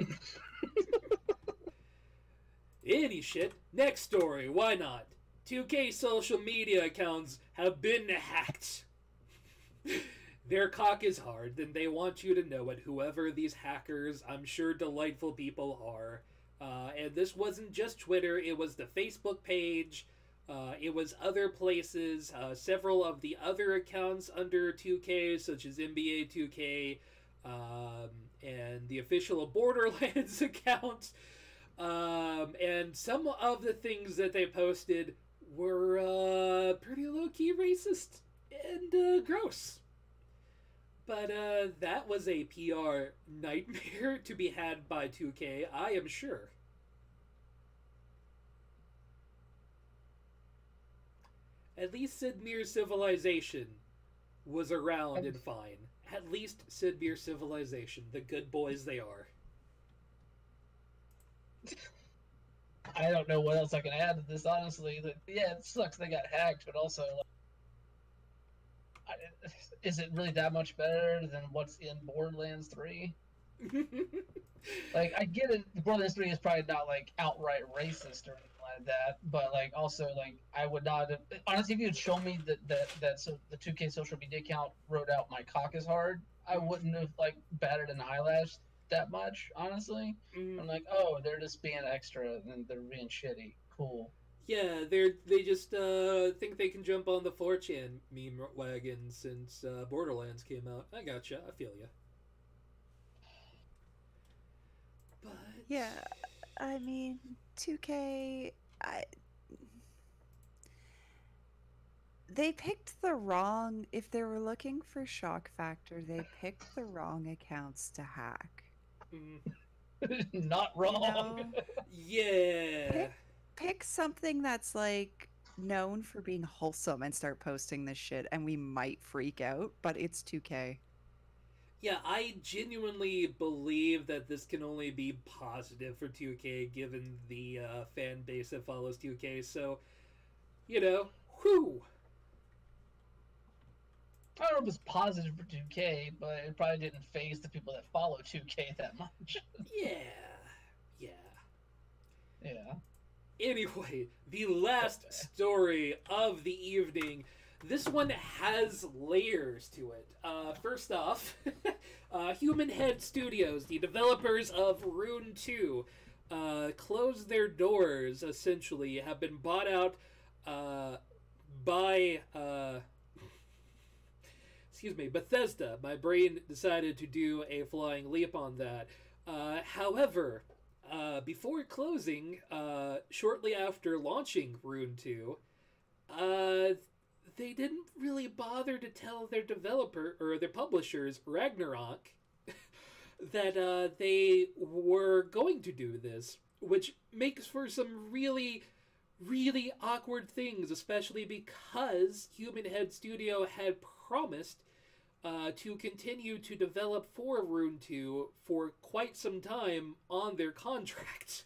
Any shit. Next story, why not? 2K social media accounts have been hacked. Their cock is hard, and they want you to know it, whoever these hackers, I'm sure delightful people are. And this wasn't just Twitter, it was the Facebook page, it was other places, several of the other accounts under 2K, such as NBA 2K, and the official Borderlands account. And some of the things that they posted were pretty low-key racist and gross. But that was a PR nightmare to be had by 2K, I am sure. At least Sid Meier's Civilization was around and fine. At least Sid Meier's Civilization, the good boys they are. I don't know what else I can add to this, honestly. Yeah, it sucks they got hacked, but also, is it really that much better than what's in Borderlands 3? Like, I get it, Borderlands 3 is probably not, like, outright racist or anything like that, but, like, also, like, I would not have... Honestly, if you had shown me that so the 2K social media account wrote out "my cock is hard," I wouldn't have, like, batted an eyelash that much, honestly. I'm like, oh, they're just being extra and they're being shitty. Cool. Yeah, they just think they can jump on the 4chan meme wagon since Borderlands came out. I gotcha, I feel ya. But yeah, I mean, 2K, they picked the wrong. If they were looking for shock factor, they picked the wrong accounts to hack. Not wrong. You know? Yeah. Pick something that's like known for being wholesome and start posting this shit, and we might freak out, but it's 2K. Yeah, I genuinely believe that this can only be positive for 2K given the fan base that follows 2K, so, you know, whew. I don't know if it's positive for 2K, but it probably didn't phase the people that follow 2K that much. Yeah. Yeah. Anyway, the last story of the evening. This one has layers to it. First off, Human Head Studios, the developers of Rune 2, closed their doors, essentially, have been bought out by... Bethesda. My brain decided to do a flying leap on that. However, before closing, shortly after launching Rune 2, they didn't really bother to tell their developer or their publishers, Ragnarok, that they were going to do this, which makes for some really, really awkward things, especially because Human Head Studio had promised to continue to develop for Rune 2 for quite some time on their contract.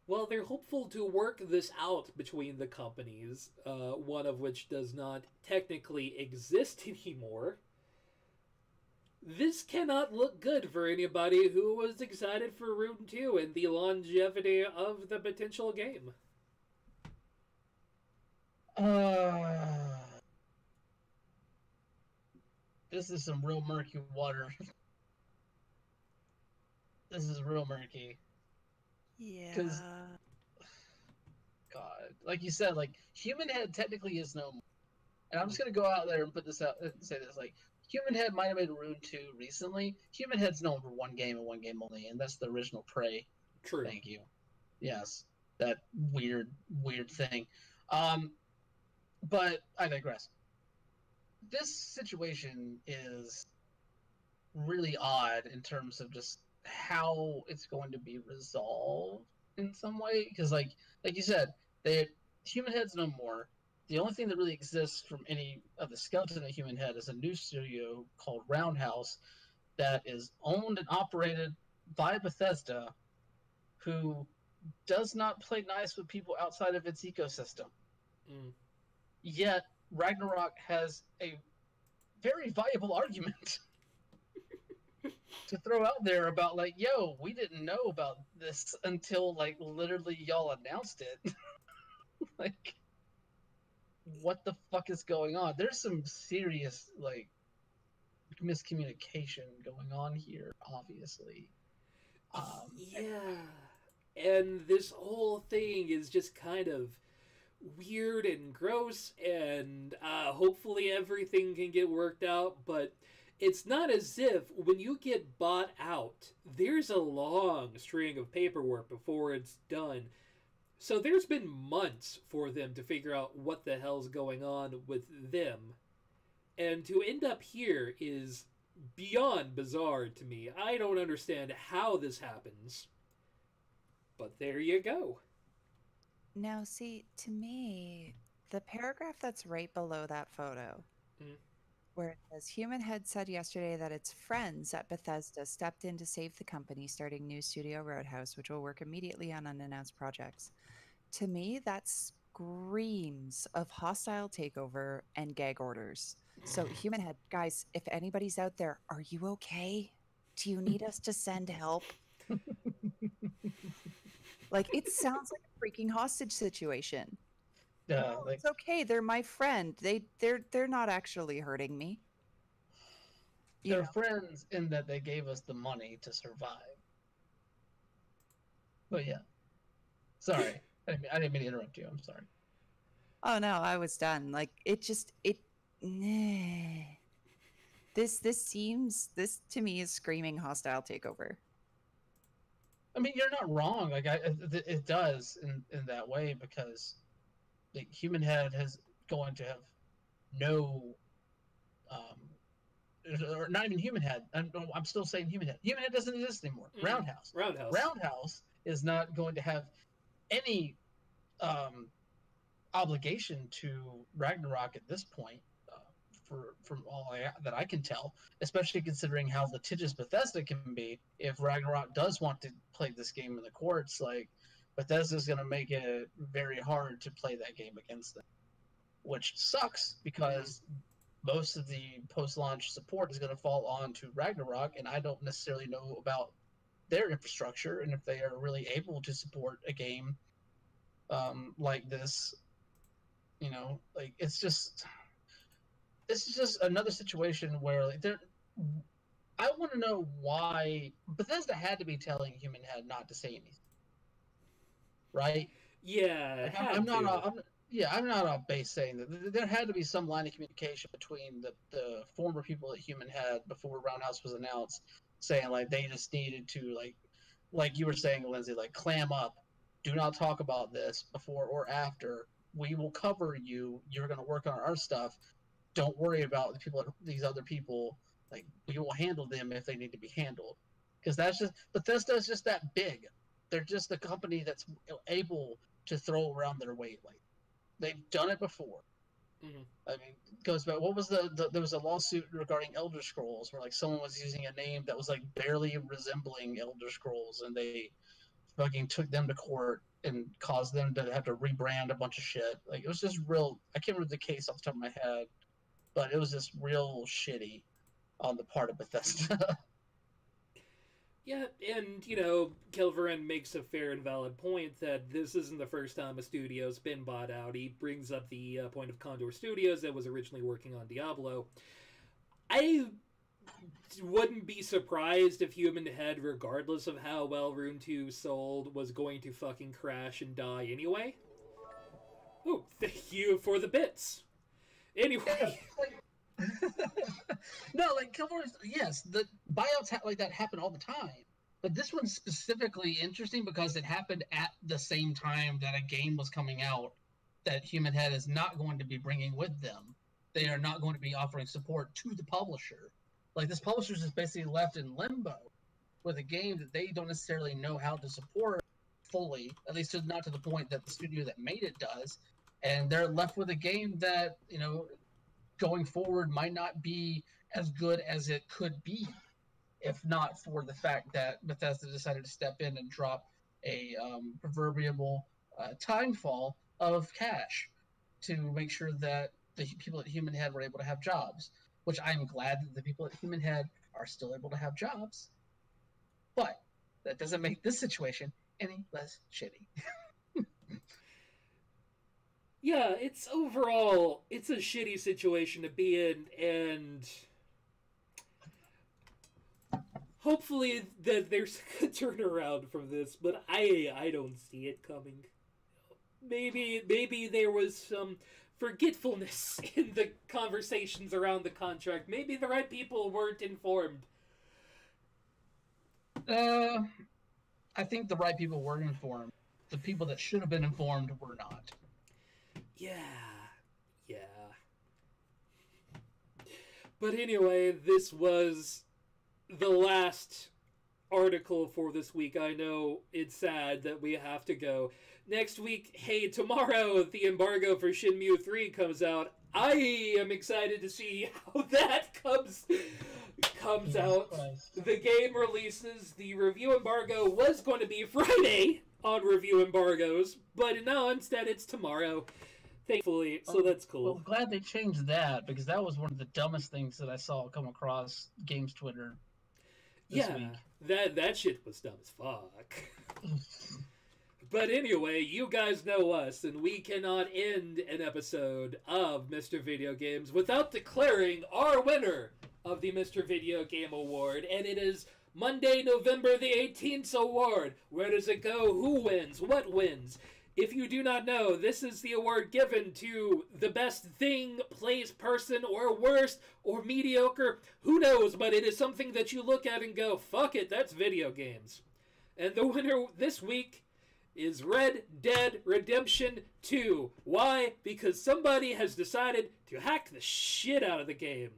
Well, they're hopeful to work this out between the companies, one of which does not technically exist anymore. This cannot look good for anybody who was excited for Rune 2 and the longevity of the potential game. This is some real murky water. This is real murky. Because, Yeah. God, like you said, like Human Head technically is no more. And I'm just gonna go out there and put this out and say this: like Human Head might have made Rune 2 recently. Human Head's known for one game and one game only, and that's the original Prey. True. Thank you. Yes, that weird thing. Um, but I digress. This situation is really odd in terms of just how it's going to be resolved in some way. Because, like you said, they Human Head's no more. The only thing that really exists from any of the skeleton of Human Head is a new studio called Roundhouse that is owned and operated by Bethesda, who does not play nice with people outside of its ecosystem. Mm. Yet Ragnarok has a very viable argument to throw out there about, like, yo, we didn't know about this until like literally y'all announced it. Like, what the fuck is going on? There's some serious like miscommunication going on here, obviously. Yeah. And this whole thing is just kind of weird and gross, and hopefully everything can get worked out, but it's not as if when you get bought out, there's a long string of paperwork before it's done. So there's been months for them to figure out what the hell's going on with them. And to end up here is beyond bizarre to me. I don't understand how this happens. But there you go. Now, see, to me, the paragraph that's right below that photo, Mm. where it says Human Head said yesterday that its friends at Bethesda stepped in to save the company, starting new Studio Roadhouse, which will work immediately on unannounced projects. To me, that screams of hostile takeover and gag orders. So, Human Head, guys, if anybody's out there, are you okay? Do you need us to send help? Like, it sounds like a freaking hostage situation. Yeah, No, like it's okay. They're my friend. They're not actually hurting me. You they're know. friends in that they gave us the money to survive. But yeah, sorry, I didn't mean to interrupt you. I'm sorry. Oh no, I was done. Like nah. This to me is screaming hostile takeover. I mean, you're not wrong. Like, it does in that way, because the Human Head has going to have no, or not even Human Head. I'm still saying Human Head. Human Head doesn't exist anymore. Mm. Roundhouse. Roundhouse. Roundhouse is not going to have any obligation to Ragnarok at this point. From all that I can tell, especially considering how litigious Bethesda can be. If Ragnarok does want to play this game in the courts, like, Bethesda's going to make it very hard to play that game against them, which sucks because most of the post-launch support is going to fall on to Ragnarok, and I don't necessarily know about their infrastructure and if they are really able to support a game like this. Like, this is just another situation where, like, I want to know why Bethesda had to be telling Human Head not to say anything, right? Yeah, Like, I'm not off base saying that there had to be some line of communication between the former people at Human Head before Roundhouse was announced, saying, like, they just needed to, like you were saying, Lindsay, like, clam up, do not talk about this before or after. We will cover you. You're going to work on our stuff. Don't worry about these other people. Like, we will handle them if they need to be handled. Because Bethesda is just that big. They're just the company that's able to throw around their weight. Like, they've done it before. Mm-hmm. I mean, it goes back. What was there was a lawsuit regarding Elder Scrolls where, like, someone was using a name that was, like, barely resembling Elder Scrolls, and they fucking took them to court and caused them to have to rebrand a bunch of shit. Like, it was just real. I can't remember the case off the top of my head, but it was just real shitty on the part of Bethesda. Yeah, and, Kelverin makes a fair and valid point that this isn't the first time a studio's been bought out. He brings up the point of Condor Studios that was originally working on Diablo. I wouldn't be surprised if Human Head, regardless of how well Room 2 sold, was going to fucking crash and die anyway. Oh, thank you for the bits. Anyway. No, like Killers, yes, the buyouts like that happen all the time. But this one's specifically interesting because it happened at the same time that a game was coming out that Human Head is not going to be bringing with them. They are not going to be offering support to the publisher. Like, this publisher is basically left in limbo with a game that they don't necessarily know how to support fully, at least not to the point that the studio that made it does. And they're left with a game that, you know, going forward might not be as good as it could be, if not for the fact that Bethesda decided to step in and drop a proverbial timefall of cash to make sure that the people at Human Head were able to have jobs, which I'm glad that the people at Human Head are still able to have jobs. But that doesn't make this situation any less shitty. Yeah, it's overall, it's a shitty situation to be in, and hopefully that there's a good turnaround from this, but I don't see it coming. Maybe there was some forgetfulness in the conversations around the contract. Maybe the right people weren't informed. I think the right people were informed. The people that should have been informed were not. Yeah. But anyway, this was the last article for this week. I know it's sad that we have to go. Next week, hey, tomorrow, the embargo for Shenmue 3 comes out. I am excited to see how that comes out. Christ. The game releases. The review embargo was going to be Friday on review embargoes, but no, instead it's tomorrow. Thankfully, so that's cool. Well, I'm glad they changed that, because that was one of the dumbest things that I saw come across Games Twitter this week. That shit was dumb as fuck. But anyway, you guys know us, and we cannot end an episode of Mr. Video Games without declaring our winner of the Mr. Video Game Award, and it is Monday, November the 18th award. Where does it go? Who wins? What wins? If you do not know, this is the award given to the best thing, place, person, or worst, or mediocre. Who knows, but it is something that you look at and go, fuck it, that's video games. And the winner this week is Red Dead Redemption 2. Why? Because somebody has decided to hack the shit out of the game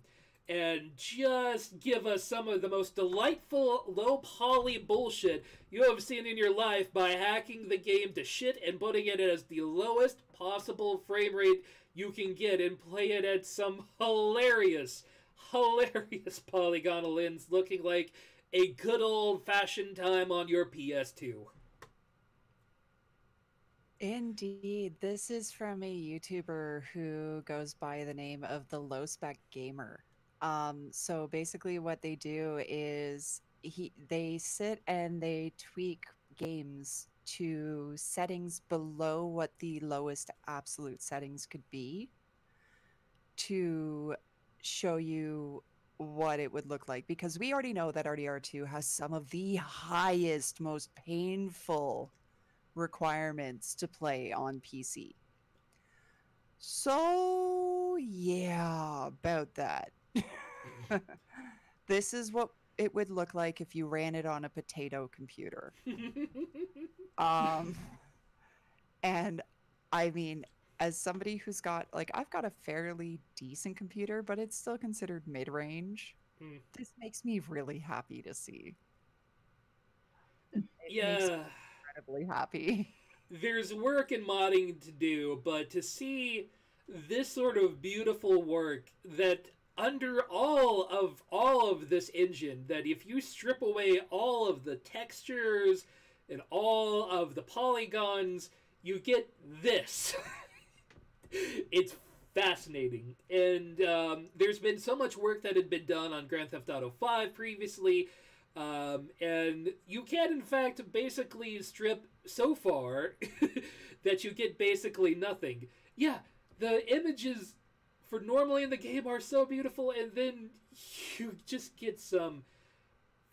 and just give us some of the most delightful, low-poly bullshit you have seen in your life by hacking the game to shit and putting it as the lowest possible frame rate you can get and play it at some hilarious polygonal lens looking like a good old-fashioned time on your PS2. Indeed. This is from a YouTuber who goes by the name of the Low Spec Gamer. So basically what they do is they sit and they tweak games to settings below what the lowest absolute settings could be to show you what it would look like, because we already know that RDR2 has some of the highest, most painful requirements to play on PC. So yeah, about that. This is what it would look like if you ran it on a potato computer. And I mean, as somebody who's got, like, I've got a fairly decent computer, but it's still considered mid-range. This makes me really happy to see. It makes me incredibly happy. There's work and modding to do, but to see this sort of beautiful work that under all of this engine, that if you strip away all of the textures and all of the polygons, you get this. It's fascinating. And there's been so much work that had been done on Grand Theft Auto 5 previously, and you can in fact basically strip so far that you get basically nothing. Yeah, the images for normally in the game are so beautiful, and then you just get some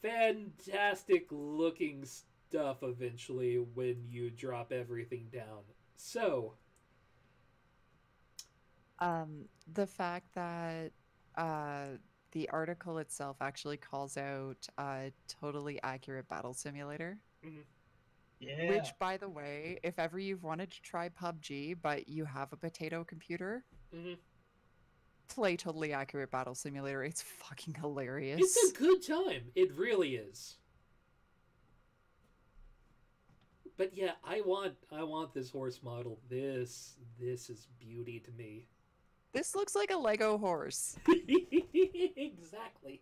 fantastic looking stuff eventually when you drop everything down. So, The fact that the article itself actually calls out a totally accurate battle simulator. mhm, Yeah. Which, by the way, if ever you've wanted to try PUBG, but you have a potato computer, mhm. play totally accurate battle simulator. It's fucking hilarious. It's a good time. It really is. But yeah, I want this horse model. This is beauty to me. This looks like a Lego horse. Exactly.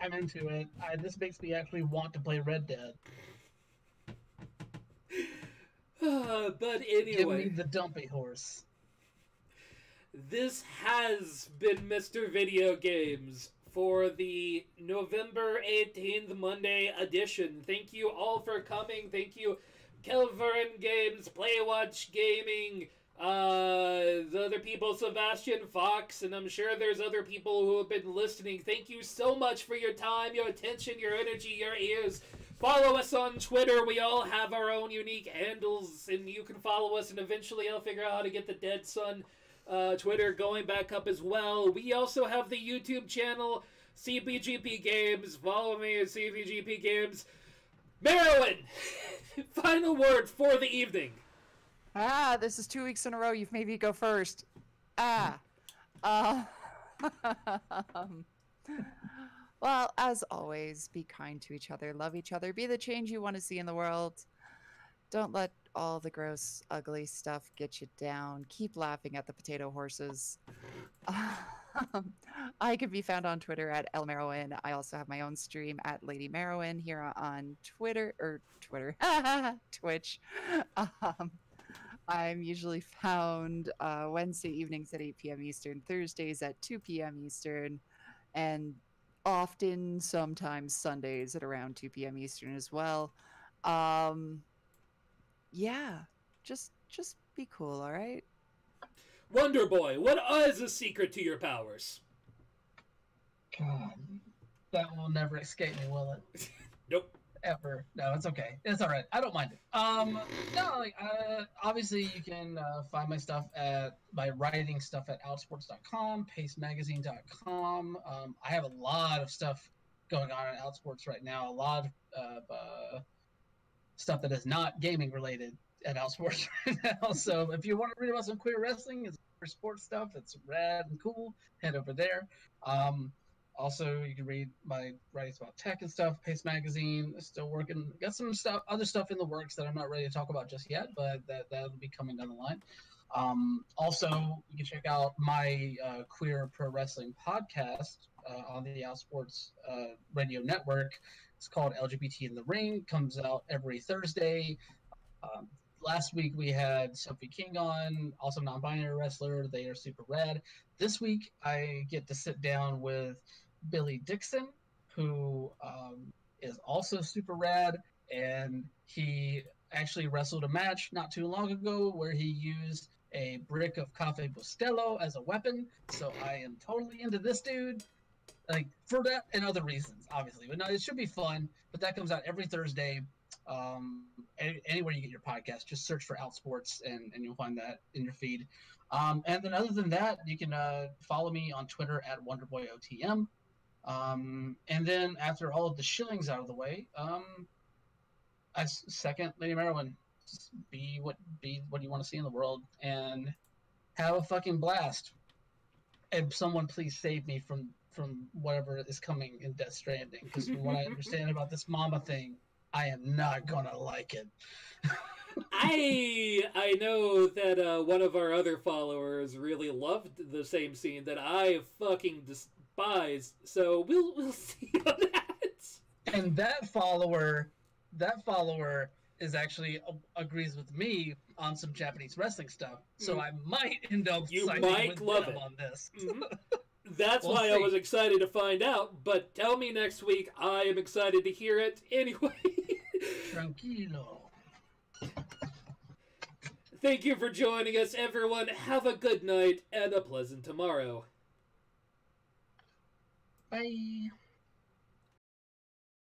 I'm into it. This makes me actually want to play Red Dead. But Give me anyway, the dumpy horse. this has been Mr. Video Games for the November 18th Monday edition. Thank you all for coming. Thank you, Kelvin Games, Playwatch Gaming, the other people, Sebastian Fox, and I'm sure there's other people who have been listening. Thank you so much for your time, your attention, your energy, your ears. Follow us on Twitter. We all have our own unique handles, and you can follow us, and eventually I'll figure out how to get the Dead Sun Twitter going back up as well. We also have the YouTube channel, CBGP Games. Follow me at CBGP Games. Marilyn, final word for the evening. This is 2 weeks in a row. You've made me go first. Well, as always, be kind to each other, love each other, be the change you want to see in the world. Don't let all the gross, ugly stuff get you down. Keep laughing at the potato horses. I can be found on Twitter at LMarowin. I also have my own stream at Lady Marowin here on Twitter, Twitch. I'm usually found Wednesday evenings at 8 p.m. Eastern, Thursdays at 2 p.m. Eastern, and often, sometimes Sundays at around 2 p.m. Eastern as well. Yeah, just be cool, all right? Wonder Boy, what is the secret to your powers? God, that will never escape me, will it? Nope. Ever. No, it's okay. It's all right. I don't mind it. No, like, obviously you can find my stuff by writing stuff at outsports.com, pacemagazine.com. I have a lot of stuff going on at Outsports right now. A lot of stuff that is not gaming related at Outsports right now. So if you want to read about some queer wrestling, it's queer sports stuff that's rad and cool, head over there. Also, you can read my writings about tech and stuff. Pace Magazine is still working. Got some other stuff in the works that I'm not ready to talk about just yet, but that'll be coming down the line. Also, you can check out my queer pro wrestling podcast on the Outsports radio network. It's called LGBT in the Ring. Comes out every Thursday. Last week we had Sophie King on, also non-binary wrestler. They are super rad. This week I get to sit down with Billy Dixon, who is also super rad, and he actually wrestled a match not too long ago where he used a brick of Cafe Bustelo as a weapon. So I am totally into this dude, like, for that and other reasons, obviously. But no, it should be fun. But that comes out every Thursday. Anywhere you get your podcast, just search for Outsports and you'll find that in your feed. And then other than that, you can follow me on Twitter at WonderboyOTM. And then after all of the shillings out of the way, I second Lady Marowin. Just be what you want to see in the world and have a fucking blast. And someone please save me from whatever is coming in Death Stranding, because from what I understand about this mama thing, I am not gonna like it. I know that one of our other followers really loved the same scene that I fucking despise. So we'll see on that. And that follower is actually agrees with me on some Japanese wrestling stuff. So I might end up siding with them on this. Mm-hmm. That's We'll why see. I was excited to find out. But tell me next week. I am excited to hear it anyway. Tranquilo. Thank you for joining us, everyone. Have a good night and a pleasant tomorrow. Bye.